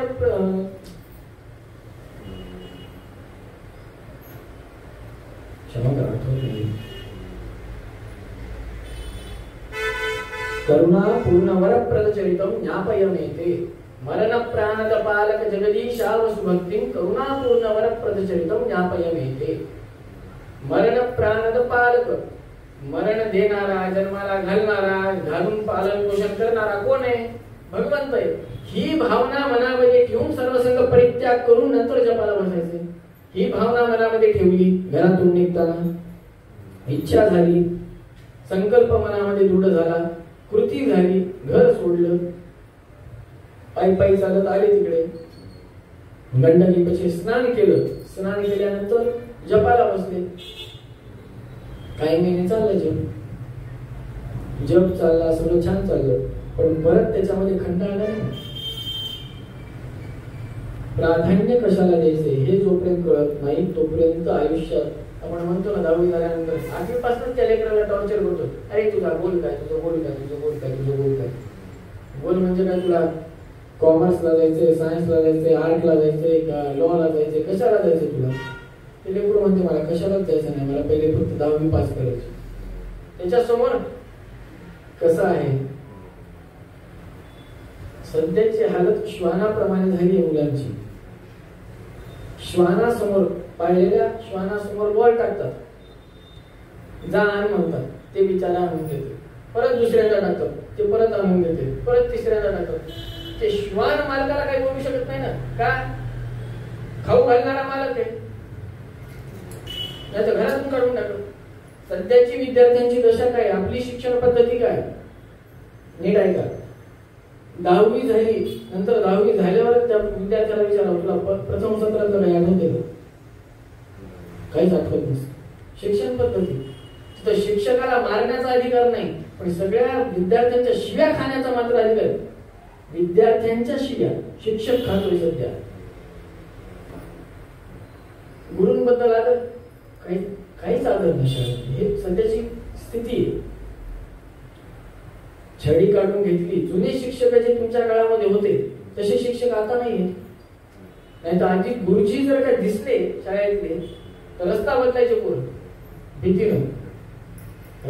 क्षमा करा करुणा पूर्णवर प्रदचरितं ज्ञापयमेते. मरण प्राणद पालक जगदीशाव सुभक्तिं करुणा पूर्णवर प्रदचरितं ज्ञापयमेते. मरण प्राणद पालक मरण देणारा जन्माला घालणारा घालून पालन पोषण करणारा कोण आहे भगवंत आहे. ही भावना मनामध्ये ठेवून सर्वसंग परित्याग करून नंतर जपाला बसायचे. ही भावना मनामध्ये ठेवली. घरातून निघताना इच्छा झाली संकल्प मनामध्ये दृढ झाला कृती झाली घर सोडलं पायी पायी चालत आले तिकडे गंडकीपाशी स्नान केलं. स्नान केल्यानंतर जपाला बसले. काही महिने चाललं जप चालला सगळं छान चाललं पण परत त्याच्यामध्ये कंटाळा नाही. प्राधान्य कशाला द्यायचे हे जोपर्यंत कळत नाही तोपर्यंत आयुष्यात आपण म्हणतो ना 10वी झाल्यानंतर 8वी पासूनच त्या लेकराला टॉर्चर करतो. अरे तुझा गोल काय तुझं गोल काय तुझं गोल काय तुझं गोल काय. गोल म्हणजे काय तुला कॉमर्सला जायचंय सायन्सला जायचंय आर्टला जायचंय का लॉला जायचंय कशाला जायचंय तुला. ते लेकरू म्हणते मला कशालाच जायचं नाही मला पहिले फक्त 10वी पास करायची. त्याच्यासमोर कसं आहे सध्याची हालत श्वानाप्रमाणे झाली आहे मुलांची. श्वानासमोर पाळलेल्या श्वानासमोर बॉल टाकतात जा आणि म्हणतात ते बिचारा आणून देते. परत दुसऱ्यांदा टाकतात ते परत आणून देते परत तिसऱ्यांदा टाकतात. ते श्वान मालकाला काही बोलू शकत नाही ना का खाऊ घालणारा मालक आहे नाही तर घरातून काढून टाकत. सध्याची विद्यार्थ्यांची दशा काय, आपली शिक्षण पद्धती काय, नीट ऐका. 10वी झाली, नंतर 10वी झाल्यावर त्या विद्यार्थ्याला विचारावं तुला प्रथम सत्रातलं काही आठवते का? काहीच आठवत नसतं. शिक्षण पद्धती तर शिक्षकाला मारण्याचा अधिकार नाही, पण सगळ्या विद्यार्थ्यांच्या शिव्या खाण्याचा मात्र अधिकार. विद्यार्थ्यांच्या शिव्या शिक्षक खातोय सध्या. गुरूंबद्दल आदर काहीच आदर नाही. हे सध्याची स्थिती आहे. छडी काढून घेतली. जुने शिक्षक जे तुमच्या काळामध्ये होते तसे शिक्षक आता नाही आहेत. नाही तर आधी गुरुजी जर का दिसले शाळेतले तर रस्ता बदलायचे पोरं भीतीनं.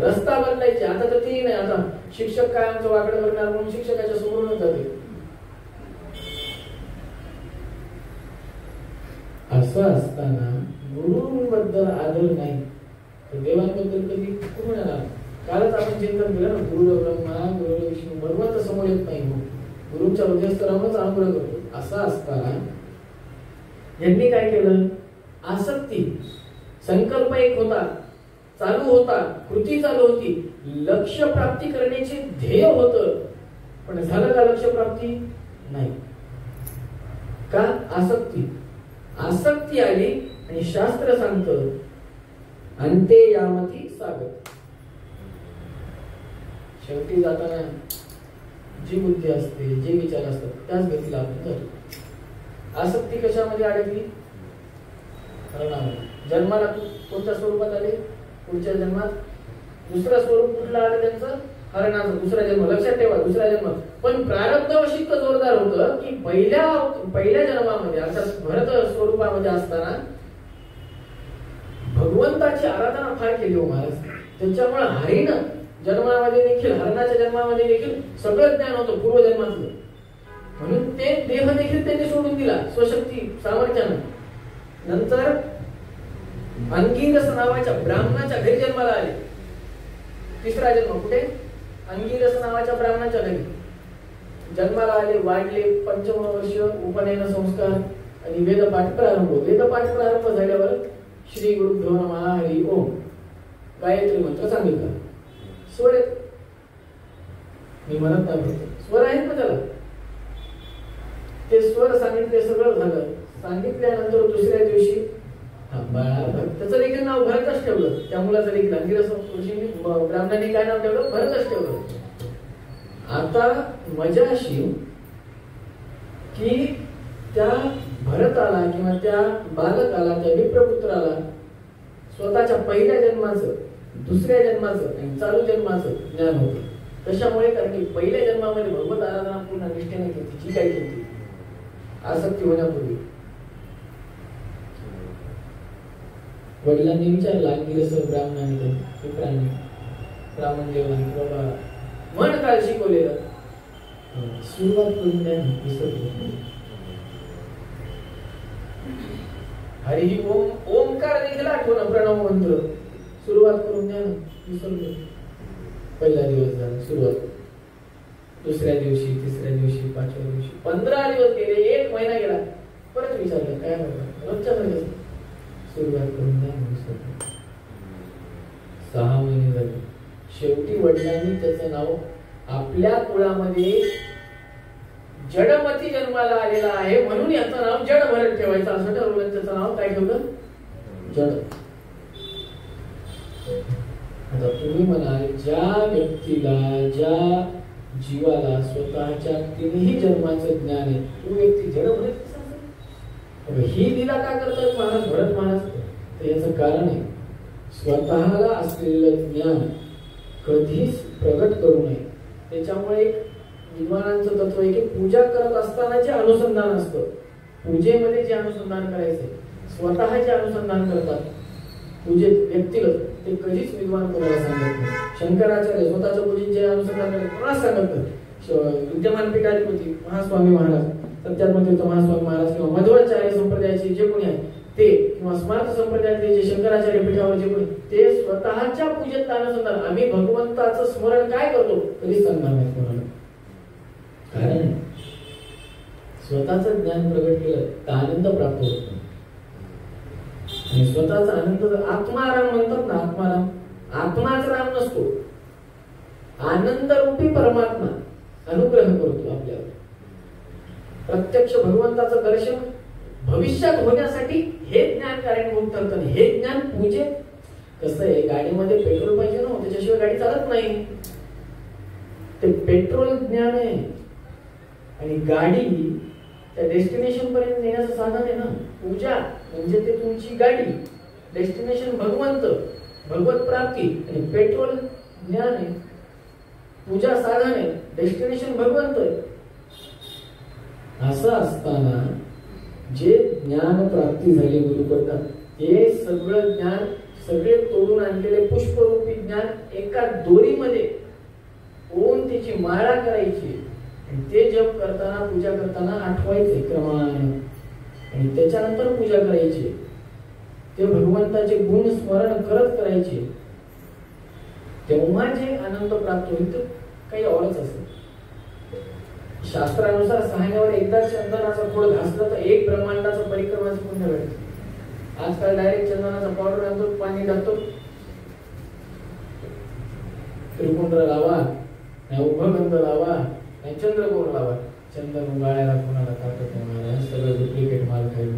रस्ता बदलायचे. आता तर तेही नाही. आता शिक्षक काय आमचं वाकडं करणार म्हणून शिक्षकाच्या समोरूनच जाते. असं असताना गुरुंबद्दल आदर नाही तर देवांबद्दल कधी कुणाला. कालच आपण चिंतन केलं ना, गुरु ब्रह्मा गुरु विष्णू, भगवंत समोर येत नाही. गुरुच्या हृदयस्तरावरच अनुग्रह करतो. असं असताना यांनी काय केलं, आसक्ती, संकल्प एक होता, चालू होता, कृती चालू होती, लक्ष प्राप्ती करण्याचे ध्येय होतं, पण झालं का लक्ष प्राप्ती? नाही. का? आसक्ती. आसक्ती आली आणि शास्त्र सांगतं अंते यामती सागत. शेवटी जाताना जी बुद्धी असते, जे विचार असतात त्याच गतीला आपण जातो. आसक्ती कशामध्ये अडकली? जन्माला कोणत्या स्वरूपात आले? पुढच्या जन्मात दुसरं स्वरूप कुठलं आलं त्यांचं? हरणाचं. दुसरा जन्म. लक्षात ठेवा, दुसरा जन्म. पण प्रारब्ध अशी इतकं जोरदार होतं की पहिल्या जन्मामध्ये अर्थात भरत स्वरूपामध्ये असताना भगवंताची आराधना फार केली हो महाराज. त्याच्यामुळे हरिण जन्मामध्ये देखील, हरणाच्या जन्मामध्ये देखील सगळं ज्ञान होतं पूर्वजन्मातलं. म्हणून ते देह देखील त्यांनी सोडून दिला स्वशक्ती सामर्थ्यानं. नंतर अंगिरस नावाच्या ब्राह्मणाच्या घरी जन्माला आले. तिसरा जन्म कुठे? अंगिरस नावाच्या ब्राह्मणाच्या घरी जन्माला आले. वाढले. 55 वर्ष उपनयन संस्कार आणि वेदपाठ प्रारंभ. वेदपाठ प्रारंभ झाल्यावर श्री गुरुभ्यो नमः हरि ओम गायत्री मंत्र सांगितला. स्वर आहेत, मी म्हणत नाही, स्वर आहेत ना त्याला. ते स्वर सांगितले, सगळं झालं. सांगितल्यानंतर दुसऱ्या दिवशी त्याचं देखील नाव भरतच ठेवलं. त्या मुलाचं देखील अंगिरस ऋषींनी ब्राह्मणांनी काय नाव ठेवलं? भरतच ठेवलं. आता मजा अशी की त्या भरताला किंवा त्या बालकाला, त्या विप्रपुत्राला स्वतःच्या पहिल्या जन्माचं, दुसऱ्या जन्माचं आणि चालू जन्माचं ज्ञान होतं. कशामुळे? कारण की पहिल्या जन्मामध्ये भगवत आराधना पूर्ण निष्ठेने केली. जी काय केली आसक्ती होण्यापूर्वी. वडिलांनी विचारला अंगिरस ब्राह्मणाने, विप्रांनी, ब्राह्मण देवाने, बाबा मन काय शिकवलेलं? सुरुवात करून द्या. हरी ओम, ओंकार देखील आठवण, प्रणव मंत्र सुरुवात करून द्या. विसरलो. पहिला दिवस झाला सुरुवात. दुसऱ्या दिवशी, तिसऱ्या दिवशी, पाचव्या दिवशी, 15 दिवस गेले, 1 महिना गेला. परत विचारलं काय म्हणतात? रोजच्या मध्ये सुरुवात करून द्या. 6 महिने झाले. शेवटी वडिलांनी त्याचं नाव आपल्या कुळामध्ये जडमती जन्माला आलेला आहे म्हणून याचं नाव जड भरत ठेवायचं असं ठरवलं. त्याचं नाव काय ठेवलं? जड. आता तुम्ही म्हणाल ज्या व्यक्तीला, ज्या जीवाला स्वतःच्या 3ही जन्माचं ज्ञान आहे तो व्यक्ती जड भरत कसा असेल? ही लीला काय करतात महाराज, भरत महाराज? तर याचं कारण आहे स्वतःला असलेलं ज्ञान कधीच प्रगट करू नये. त्याच्यामुळे एक विद्वानांचं तत्व आहे की पूजा करत असताना जे अनुसंधान असतं, पूजेमध्ये जे अनुसंधान करायचंय, स्वतः जे अनुसंधान करतात पूजेत व्यक्तिगत, ते कधीच विद्वान कोणाला सांगत नाही. शंकराचार्य स्वतःच्या पूजेत जे अनुसंधान करतात कोणाला सांगत नाही. विद्यमान पीठाधिपती महास्वामी महाराज, सत्यात्मतीर्थ महास्वामी महाराज किंवा मध्वाचार्य संप्रदायाचे जे कोणी आहे ते, किंवा स्मार्त संप्रदायातले जे शंकराचार्य पीठावर जे कोणी, ते स्वतःच्या पूजेत अनुसंधान, आम्ही भगवंताचं स्मरण काय करतो कधीच सांगणार नाही कोणाला. कारण स्वतःचं ज्ञान प्रगट केलं तर आनंद प्राप्त होतो. आणि स्वतःचा आनंद, आत्माराम म्हणतात ना, आत्माराम, आत्माच राम नसतो, आनंद रूपी परमात्मा अनुग्रह करतो आपल्यावर. प्रत्यक्ष भगवंताचं दर्शन भविष्यात होण्यासाठी हे ज्ञान कारणीभूत ठरतं. हे ज्ञान पूजेत कसं आहे, गाडीमध्ये पेट्रोल पाहिजे ना, त्याच्याशिवाय गाडी चालत नाही. ते पेट्रोल ज्ञान आहे आणि गाडी त्या डेस्टिनेशन पर्यंत नेण्याचं साधन आहे ना. पूजा म्हणजे ते तुमची गाडी, डेस्टिनेशन भगवंत, भगवत प्राप्ती. आणि पेट्रोल ज्ञान आहे, पूजा साधन आहे, डेस्टिनेशन भगवंत आहे. असं असताना जे ज्ञान प्राप्ती झाली गुरुकडनं, ते सगळं ज्ञान, सगळे तोडून आणलेले पुष्परूपी ज्ञान एका दोरीमध्ये ओम त्याची माळा करायची आणि ते जप करताना, पूजा करताना आठवायचे क्रमाने आणि त्याच्यानंतर पूजा करायची. ते भगवंताचे गुण स्मरण करत करायचे. तेव्हा जे आनंद प्राप्त होईल तर काही औरच असेल. शास्त्रानुसार 6 महिन्यावर एकदा चंदनाचा खोड घासला तर 1 ब्रह्मांडाचं परिक्रमाचं पुण्य भेटतं. आजकाल डायरेक्ट चंदनाचा पावडर आणतो, पाणी टाकतो, त्रिपुंड लावा, उपगंध लावा, चंद्रकोर लावा. चंदन उगाळायला कोणाला ताकद नाही, सगळं डुप्लिकेट माल खायला.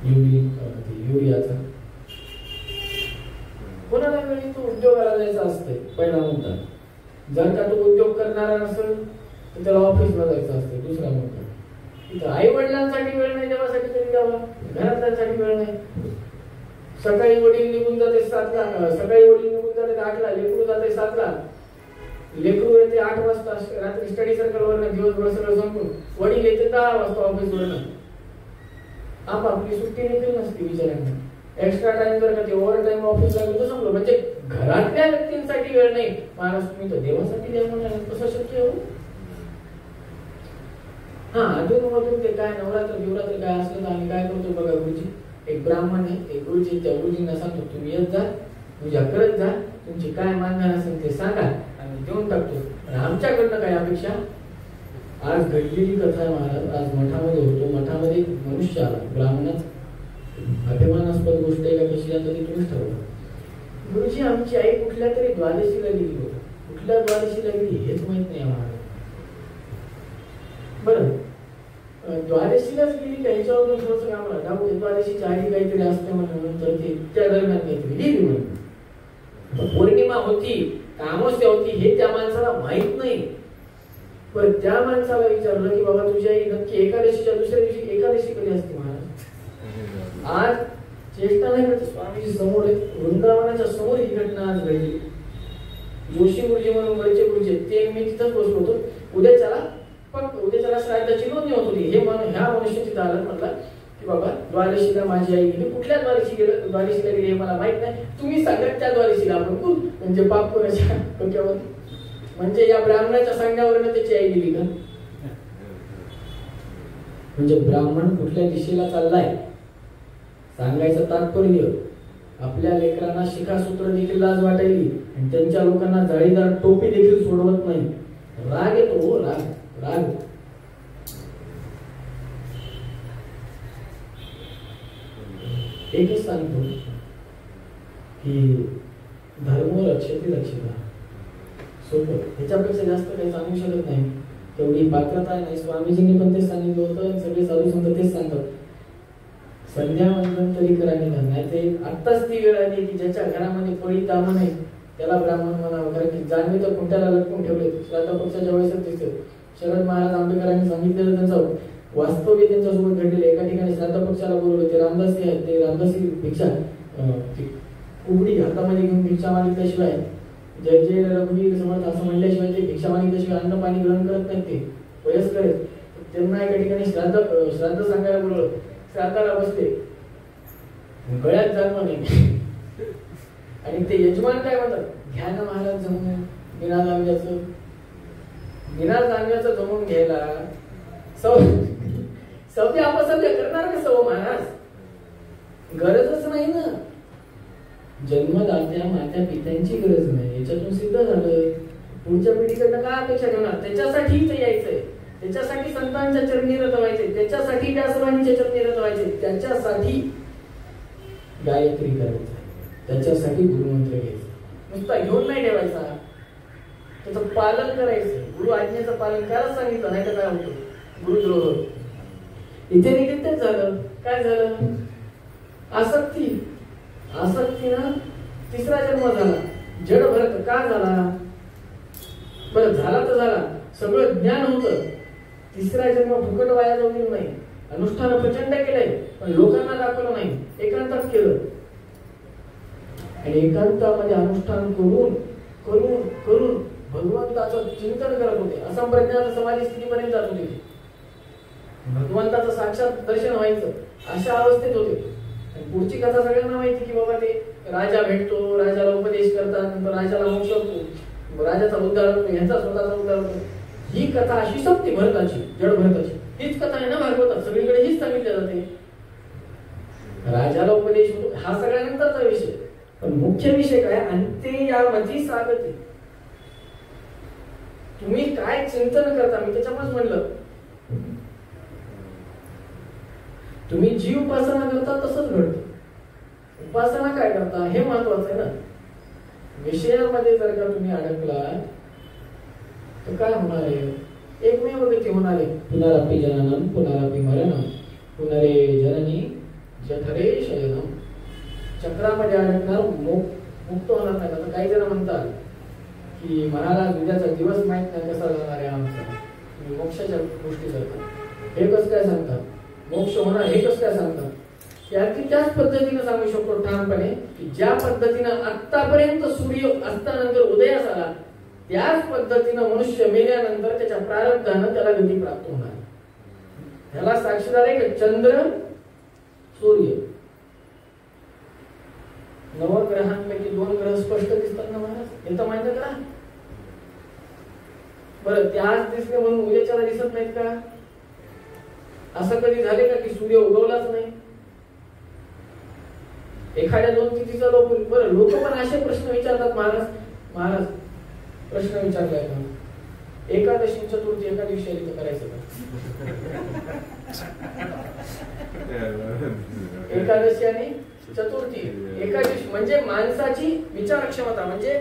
युरियाचा कोणाला वेळी तो उद्योगाला जायचा असतंय पहिला मुद्दा. जर का तो उद्योग करणारा नसेल तर त्याला ऑफिसला जायचं असतं. दुसरा मुद्दा, इथं आई वडिलांसाठी वेळ नाही, देवासाठी तरी द्यावा. घरातल्यांसाठी वेळ नाही. सकाळी वडील निघून जाते 7ला, सकाळी वडील निघून जाते 8ला, लेकरू जाते 7ला. लेकरू येते 8 वाजता रात्री स्टडी सर्कल वर, दिवसभर सगळं संपून. वडील येते 10 वाजता ऑफिस वरनं. आपली सुट्टी देखील नसते विचारांना. एक्स्ट्रा टाइम जर का ते ओव्हर टाइम ऑफिस लागलं तर समजलं. म्हणजे घरातल्या व्यक्तींसाठी वेळ नाही. महाराज तुम्ही तर देवासाठी द्या म्हणाले, कसं शक्य हो? हा, अधून ते काय नवरात्र बिवरात्र काय असलं तर आम्ही काय करतो बघा, गुरुजी एक ब्राह्मण आहे, एक गुरुजी, त्या गुरुजींना सांगतो तुम्ही येत जा, पूजा करत जा, तुमची काय मागणार असेल ते सांगा, आम्ही देऊन टाकतो. आणि आमच्याकडनं काय अपेक्षा? आज घडलेली कथा आहे महाराज. आज मठामध्ये होतो, मठामध्ये मनुष्य आला, ब्राह्मणाचा अभिमानास्पद गोष्ट आहे का कशी आता ती तुम्हीच ठरवा. गुरुजी आमची आई कुठल्या तरी द्वादशीला गेली होती. कुठल्या द्वादशीला गेली हेच माहित नाही आम्हाला. बरं, द्वादशीलाच गेली का ह्याच्यावर थोडंसं आम्हाला डाऊट. द्वादशीच्या आधी काहीतरी असते म्हणून, तर ते त्या दरम्यान काहीतरी गेली म्हणून. पौर्णिमा होती, अमावस्या होती हे त्या माणसाला माहित नाही. पण त्या माणसाला विचारलं की बाबा तुझी आई नक्की एकादशीच्या दुसऱ्या दिवशी एकादशी कधी असते महाराज? आज चेष्टा नाही करत, स्वामीजी समोर वृंदावनाच्या समोर ही घटना आज घडली. जोशी गुरुजी म्हणून वरचे गुरुजी ते, मी तिथंच बसलो होतो. उद्याच्याला श्राद्धाची नोंदणी होत होती. हे ह्या मनुष्य तिथं आलं, म्हटलं की बाबा द्वादशीला माझी आई गेली. कुठल्या द्वादशीला गेली हे मला माहित नाही, तुम्ही सांगत त्या द्वादशीला आपण करू. म्हणजे पाप कोणाच्या डोक्यावर? म्हणजे या ब्राह्मणाच्या सांगण्यावरनं त्याची आई गेली का? म्हणजे ब्राह्मण कुठल्या दिशेला चाललाय सांगायचं तात्पर्य, आपल्या लेकरांना शिखासूत्र देखील लाज वाटायली आणि त्यांच्या लोकांना जाळीदार टोपी देखील सोडवत नाही. राग येतो, राग. एकच सांगतो की धर्म रक्षते रक्षिता. सोपं, ह्याच्यापेक्षा जास्त काही सांगू शकत नाही. तेवढी पात्रता नाही. स्वामीजींनी पण तेच सांगितलं होतं, सगळे साधू संत तेच सांगतात. संध्या वंदन तरी करा निघाल नाही ते. आत्ताच ती वेळ आली की ज्याच्या घरामध्ये पळी दामन आहे त्याला ब्राह्मण म्हणावं. कारण की जानवी तर खुंट्याला लटकून ठेवले. श्राद्ध पक्षाच्या वेळेसच दिसते. शरद महाराज आंबेडकरांनी सांगितलेलं त्यांचं वास्तव्य त्यांच्यासोबत घडलेलं. एका ठिकाणी श्राद्ध पक्षाला बोलवलं. ते रामदासी आहेत, ते रामदासी भिक्षा उघडी हातामध्ये घेऊन भिक्षा मागितल्याशिवाय, जय जय रघुवीर समर्थ असं म्हणल्याशिवाय ते भिक्षा मागितल्याशिवाय अन्न पाणी ग्रहण करत नाहीत. ते वयस्कर आहेत. त्यांना एका ठिकाणी श्राद्ध सांगायला बोलवलं. श्राद्धाला बसले, गळ्यात जन्म नाही. आणि ते यजमान काय म्हणतात, घ्या ना महाराज जमून बिना जाणव्याचं जमून घ्यायला. सव्या अपसव्य करणार का सव महाराज? गरजच नाही ना. जन्मदात्या मात्या पित्यांची गरज नाही, याच्यातून सिद्ध झालं. पुढच्या पिढीकडनं काय अपेक्षा ठेवणार? त्याच्यासाठी इथे यायचंय, त्याच्यासाठी संतांच्या चरणी रत व्हायचे, त्याच्यासाठी व्यासवाणीच्या चरणी रत व्हायचे, त्याच्यासाठी गायत्री करायचं. त्याच्यासाठी गुरुमंत्र घ्यायचा. नुसता घेऊन नाही ठेवायचा, त्याचं पालन करायचं. गुरु आज्ञेचं पालन करायला सांगितलं, नाही तर काय होतं गुरुद्रोह. इथे देखील तेच झालं. काय झालं? आसक्तीनं तिसरा जन्म झाला. जड भरत का झाला? बरं झाला तर झाला, सगळं ज्ञान होतं, तिसरा जन्म फुकट वाया जाऊ नाही. अनुष्ठान प्रचंड केलंय, पण लोकांना दाखवलं नाही, एकांतात केलं. आणि एकांतामध्ये अनुष्ठान करून करून करून भगवंताचं चिंतन करत होते. असंप्रज्ञात समाधी स्थितीपर्यंत जात होते. भगवंताचं साक्षात दर्शन व्हायचं अशा अवस्थेत होते. आणि पुढची कथा सगळ्यांना माहिती की बाबा ते राजा भेटतो, राजाला उपदेश करतात, नंतर राजाला मोक्ष होतो, राजाचा उद्धार होतो, यांचा स्वतःचा उद्धार होतो. ही कथा अशी सप्ती भरताची, जड भरताची हीच कथा आहे ना भागवतात. सगळीकडे हीच सांगितली जाते. राजाला उपदेश होतो हा सगळ्यानंतरचा विषय, पण मुख्य विषय काय? अंते यामध्ये सागते. तुम्ही काय चिंतन करता? मी त्याच्यामुळेच म्हणलं, तुम्ही जी उपासना करता तसंच घडतं. उपासना काय करता हे महत्वाचं आहे ना. विषयामध्ये जर का तुम्ही अडकला तर काय होणार आहे? एकमेव गती होणार आहे. पुनरपि जननम पुनरपि मरणम पुनरे जननी जठरे शयनम. चक्रामध्ये अडकणार, मुक्त होणार नाही. आता काही जण म्हणतात की महाराज उद्याचा दिवस माहित नाही कसा जाणार आहे आमचा, तुम्ही मोक्षाच्या गोष्टी करतात, हे कसं काय सांगतात? मोक्ष होणार हे कसं काय सांगतात? याची त्याच पद्धतीने सांगू शकतो ठामपणे की ज्या पद्धतीनं आतापर्यंत सूर्य अस्तानंतर उदयास आला, त्याच पद्धतीनं मनुष्य मेल्यानंतर त्याच्या प्रारब्धानं त्याला गती प्राप्त होणार. ह्याला साक्षीदार आहे की चंद्र, सूर्य. नवग्रहांपैकी 2 ग्रह स्पष्ट दिसतात ना महाराज, हे तर मान्य करा. बरं, त्याच दिसले म्हणून उद्याच्याला दिसत नाहीत का? असं कधी झाले का की सूर्य उगवलाच नाही? एखाद्या 2 तिथीचा लोक, बरं लोक पण असे प्रश्न विचारतात, महाराज प्रश्न विचारलाय का एकादशी चतुर्थी एका दिवशी आली तर करायचं का? एकादशी आणि चतुर्थी एका दिवशी म्हणजे माणसाची विचार क्षमता, म्हणजे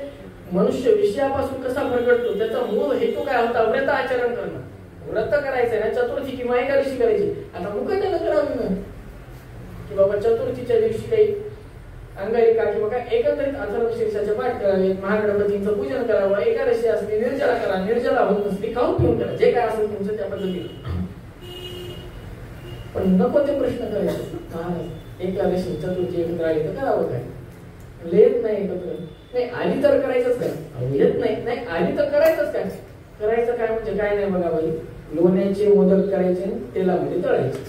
मनुष्य विषयापासून कसा प्रगटतो त्याचा मूळ हेतू काय होता? व्रत आचरण करणं. व्रत करायचंय ना, चतुर्थी किंवा एकादशी करायची. आता मुकाट्यानं करावी ना की बाबा चतुर्थीच्या दिवशी काही अंगारिका किंवा काय एकत्रित अथर्व शीर्षाचे पाठ करावे, महागणपतींचं पूजन करावं, एकादशी असली निर्जला करा, निर्जला होत नसली खाऊन पिऊन करा, जे काय असेल तुमचं त्या पद्धतीने. पण नको ते प्रश्न करायचे. महाराज एकादशी चतुर्थी एकत्र आली तर करावं काय? येत नाही एकत्र, नाही आली तर करायचंच काय? येत नाही आली तर करायचंच काय? करायचं काय म्हणजे काय नाही बघा बाई, लोण्याचे मोदक करायचे, तेलामध्ये तळायचे.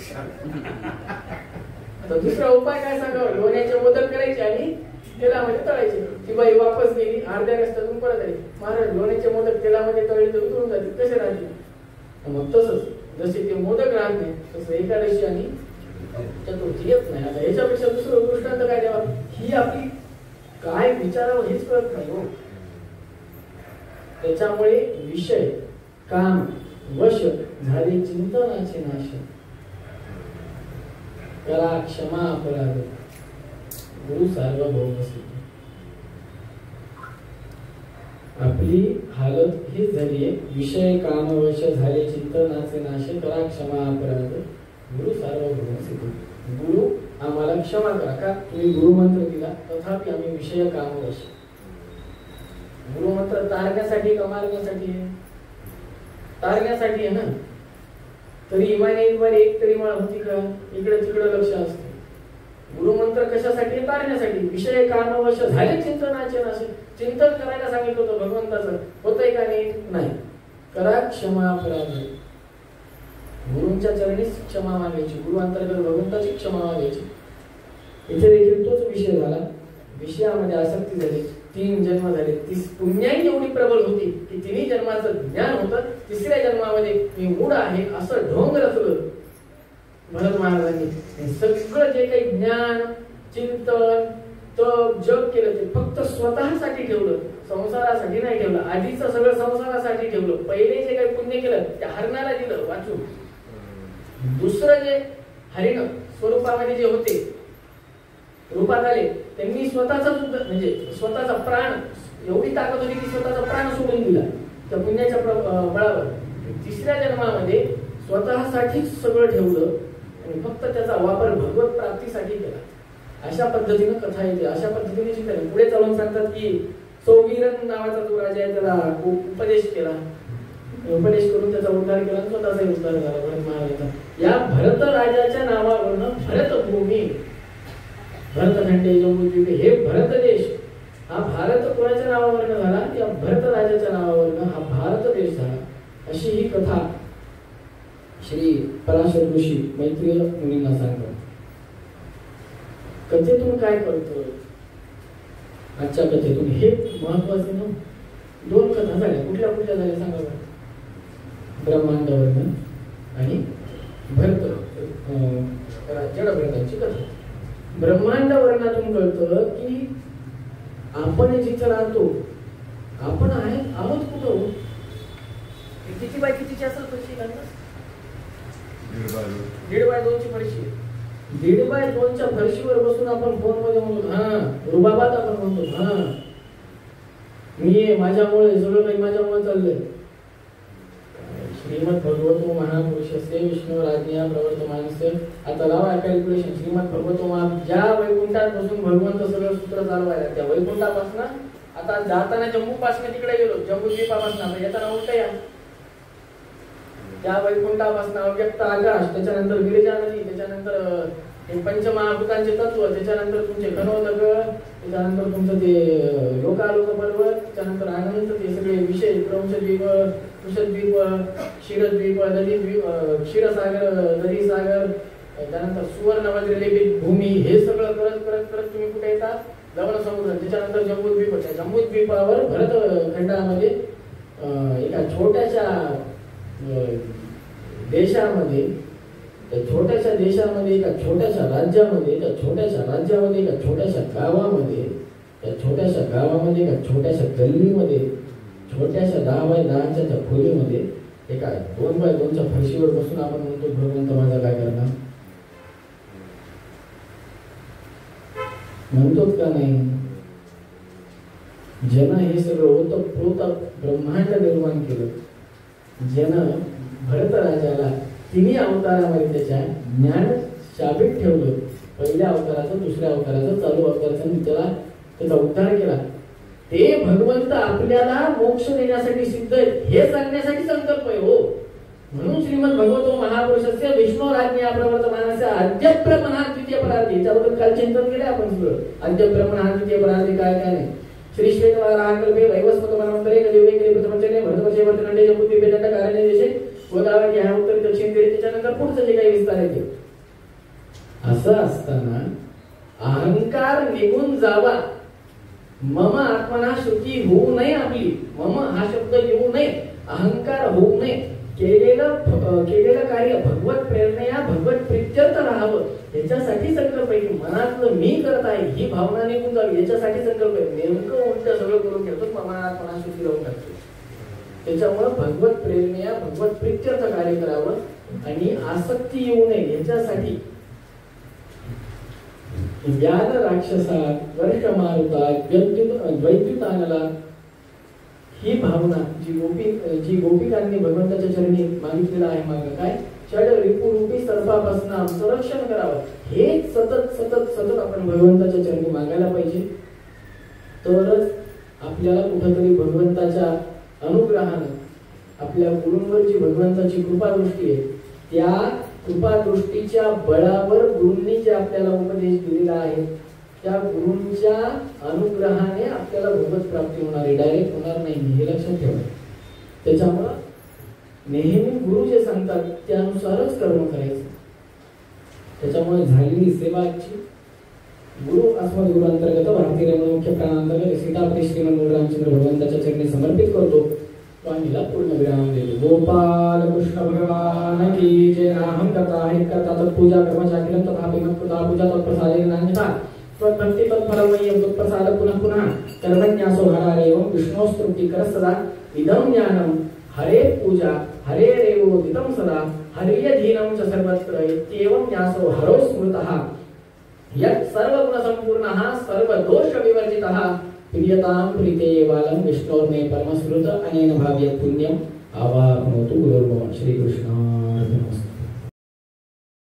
तर दुसरा उपाय काय सांगावं? लोण्याचे मोदक करायचे आणि तेलामध्ये तळायचे. ती बाई वापस गेली, अर्ध्या रस्त्यातून परत आली. महाराज लोण्याचे मोदक तेलामध्ये तळले तर उतरून जातील, कसे राहतील? मग तसंच जसे ते मोदक राहत नाही तसं एकादशी आणि चतुर्थी येत नाही. आता याच्यापेक्षा दुसरं दृष्टांत काय द्यावा? ही आपली काय विचारावं हेच कळत नाही हो. त्याच्यामुळे विषय काम वश झाले चिंतनाचे नाश. करा क्षमा अपराध गुरु सार्वभौम. आपली हालत हीच झाली आहे. विषय काम वश झाले चिंतनाचे नाश. करा क्षमा अपराध गुरु सार्वभौम. गुरु आम्हाला क्षमा करा. का? तुम्ही गुरुमंत्र दिला तथापि आम्ही विषय काम वश. गुरुमंत्र तारण्यासाठी का मारण्यासाठी आहे? तारण्यासाठी आहे ना. तरी इमानीवर एक तरी माळ होती का? इकडे तिकडे लक्ष असते. गुरुमंत्र कशासाठी? तारण्यासाठी. विषय कामवश झाले चिंतनाचे नाश. चिंतन करायला सांगितलं होतं भगवंताचं, होतंय का? नाही. करा क्षमा अपराध. गुरुंच्या चरणीच क्षमा मागायची, गुरु अंतर्गत भगवंताची क्षमा मागायची. इथे देखील तोच विषय झाला. विषयामध्ये आसक्ती झाली, 3 जन्म झाले. ती पुण्याही एवढी प्रबल होती की 3 जन्माचं ज्ञान होतं. 3ऱ्या जन्मामध्ये मी मूढ आहे असं ढोंग रचलं भरत महाराजांनी. सगळं जे काही ज्ञान चिंतन तप जप केलं ते फक्त स्वतःसाठी ठेवलं, संसारासाठी नाही ठेवलं. आधीचं सगळं संसारासाठी ठेवलं. पहिले जे काही पुण्य केलं ते हरणाला दिलं वाचून. दुसरं जे हरिण स्वरूपामध्ये जे होते रूपात आले, त्यांनी स्वतःचाच म्हणजे स्वतःचा प्राण, एवढी ताकद होती की स्वतःचा प्राण सोडून दिला त्या पुण्याच्या बळावर. तिसऱ्या जन्मामध्ये स्वतःसाठीच सगळं ठेवलं आणि फक्त त्याचा वापर भगवत प्राप्तीसाठी केला. अशा पद्धतीनं कथा येते, अशा पद्धतीने शिकले. पुढे चालून सांगतात की सौवीरन नावाचा जो राजा आहे त्याला उपदेश केला, उपदेश करून त्याचा उद्धार केला, स्वतःचाही उद्धार झाला भरत महाराजांचा. या भरत राजाच्या नावावरनं भरतभूमी, भरतखंडे, जम्बूद्वीप हे भरत देश, हा भारत कोणाच्या नावावरनं झाला? या भरत राजाच्या नावावरनं हा भारत देश झाला. अशी ही कथा श्री पराशर ऋषी मैत्रेय मुनींना सांगतात. कथेतून काय कळतं? आजच्या कथेतून हे महत्वाचे ना. 2 कथा झाल्या, कुठल्या कुठल्या झाल्या सांगा बरं? ब्रह्मांडवर्ण आणि भरत, जड भरताची कथा. ब्रह्मांड वर्णातून कळतं की आपण जिथं राहतो, आपण आहोत कुठं? किती बाय कितीची असेल फरशी? 1.5x2ची फरशी. 1.5x2च्या फरशीवर बसून आपण फोन मध्ये म्हणतो हा रुबाबात, आपण म्हणतो हा मी माझ्यामुळे सगळं काही माझ्यामुळे चाललंय. श्रीमद भगवतो महापुरुषस्य विष्णू राज्ञा प्रवर्तमानस्य. आता लावा कॅल्क्युलेशन. श्रीमद भगवतो ज्या वैकुंठात बसून भगवंत सगळं सूत्र चालवायला, त्या वैकुंठापासून आता जाताना जम्मूपासून तिकडे गेलो, जम्बूद्वीपापासून येताना उलट या त्या वैकुंठापासून अव्यक्त आकाश, त्याच्यानंतर गिरिजा नदी, त्याच्यानंतर हे पंचमहाभूतांचे तत्व, त्याच्यानंतर तुमचे घनोदक, त्याच्यानंतर तुमचं ते लोकालोक पर्वत, त्याच्यानंतर अनंत ते सगळे विषय, क्रमशद्वीप, कुशद्वीप, क्षीरद्वीप, नदीद्वीप, क्षीरसागर, नदीसागर, त्यानंतर सुवर्ण वज्रलेपित भूमी, हे सगळं करत करत करत तुम्ही कुठे येता? लवण समुद्र. त्याच्यानंतर जम्बूद्वीप. जम्बूद्वीपावर भरत खंडामध्ये एका छोट्याशा देशामध्ये, त्या छोट्याशा देशामध्ये, एका छोट्याशा राज्यामध्ये, त्या छोट्याशा राज्यामध्ये, एका छोट्याशा गावामध्ये, त्या छोट्याशा गावामध्ये, एका छोट्याशा गल्लीमध्ये, छोट्याशा 10x10च्या त्या खोलीमध्ये एका 2x2च्या फरशीवर बसून आपण म्हणतो भगवंत माझा काय करणार? म्हणतोच का नाही? ज्यानं हे सगळं ओतप्रोत ब्रह्मांड निर्माण केलं, ज्यानं भरत राजाला 3 अवतारामध्ये त्याच्या ज्ञान शाबित ठेवलं, पहिल्या अवताराचं, दुसऱ्या अवताराचं, चालू अवताराचं, त्याचा उद्धार केला, ते भगवंत आपल्याला मोक्ष देण्यासाठी सिद्ध आहे हे सांगण्यासाठी संकल्प आहे. हो, म्हणून श्रीमद भगवतो महापुरुषस्य विष्णू राज्ञा प्रवर्तमानस्य अद्य ब्रह्मणा द्वितीय परार्धी. त्याबद्दल काल चिंतन केलं आपण सगळं. अद्य ब्रह्मणा द्वितीय परार्धी काय काय नाही. श्री श्वेतवाराकल्पे वैवस्वत मनवंतरे कलियुगे कली प्रथमचने भरतवर्षे वर्तखंडे जम्बूद्वीपे दंडकारण्ये देशे गोदावरी ह्या उत्तरी दक्षिण तीरे, त्याच्यानंतर पुढचं जे काही विस्तार आहे ते. असं असताना अहंकार निघून जावा, मम आत्मना श्रुती होऊ नये, आपली मम हा शब्द येऊ नये, अहंकार होऊ नये, केलेलं कार्य भगवत प्रेरणेया भगवत प्रीत्यर्थ राहावं, याच्यासाठी संकल्प आहे की मनातलं मी करत आहे ही भावना निघून जावी, याच्यासाठी संकल्प आहे. नेमकं उलट सगळं करून घेतो, मनात मना श्रुती लावून टाकतो. त्याच्यामुळे भगवत प्रेरणेया भगवत प्रीत्यर्थ कार्य करावं आणि आसक्ती येऊ नये याच्यासाठी व्याल राक्षसा वर्ष मारुता द्वैत्युतानला ही भावना जी गोपिकांनी भगवंताच्या चरणी मागितलेलं आहे, मागं काय षड रिपुरूपी सर्पापासून आमचं रक्षण करावं, हे सतत सतत सतत आपण भगवंताच्या चरणी मागायला पाहिजे. तरच आपल्याला कुठेतरी भगवंताच्या अनुग्रहानं आपल्या गुरूंवर जी भगवंताची कृपादृष्टी आहे, त्या कृपादृष्टीच्या बळावर गुरूंनी जे आपल्याला उपदेश दिलेला आहे, त्या गुरूंच्या अनुग्रहाने आपल्याला भगवत प्राप्ती होणार आहे, डायरेक्ट होणार नाही, हे लक्षात ठेवा. त्याच्यामुळं नेहमी गुरु जे सांगतात त्यानुसारच कर्म करायचं. त्याच्यामुळे झालेली सेवाची गुरु अस्मद गुरु अंतर्गत भारतीय मुख्य प्राणांतर्गत सीतापती श्रीमंत रामचंद्र भगवंताच्या चरणी समर्पित करतो. वाणीला पूर्ण विराम देतो. गोपाल कृष्ण भगवान की जय. नाहं करता हे करता तत्पूजा कर्मचाकिलं तथापि मत्कृता पूजा तत्प्रसादेन नान्यथा त्वद्भक्ति तत्फलमयं तत्प्रसाद पुनः पुनः कर्मन्यासो हरारेवं विष्णोस्तुतिकर सदा इदं ज्ञानं हरे पूजा हरे रेवो दितं सदा हरियधीनं च सर्वत्र इत्येवं न्यासो हरो स्मृतः यत् सर्व गुण संपूर्णः सर्व दोष विवर्जितः प्रियतां प्रीते बालं विष्णोर्मे परमश्रुत अनेन भाव्यत् पुण्यम् आवाप्नोतु गुरुर्भवन्। श्रीकृष्णार्पणमस्तु।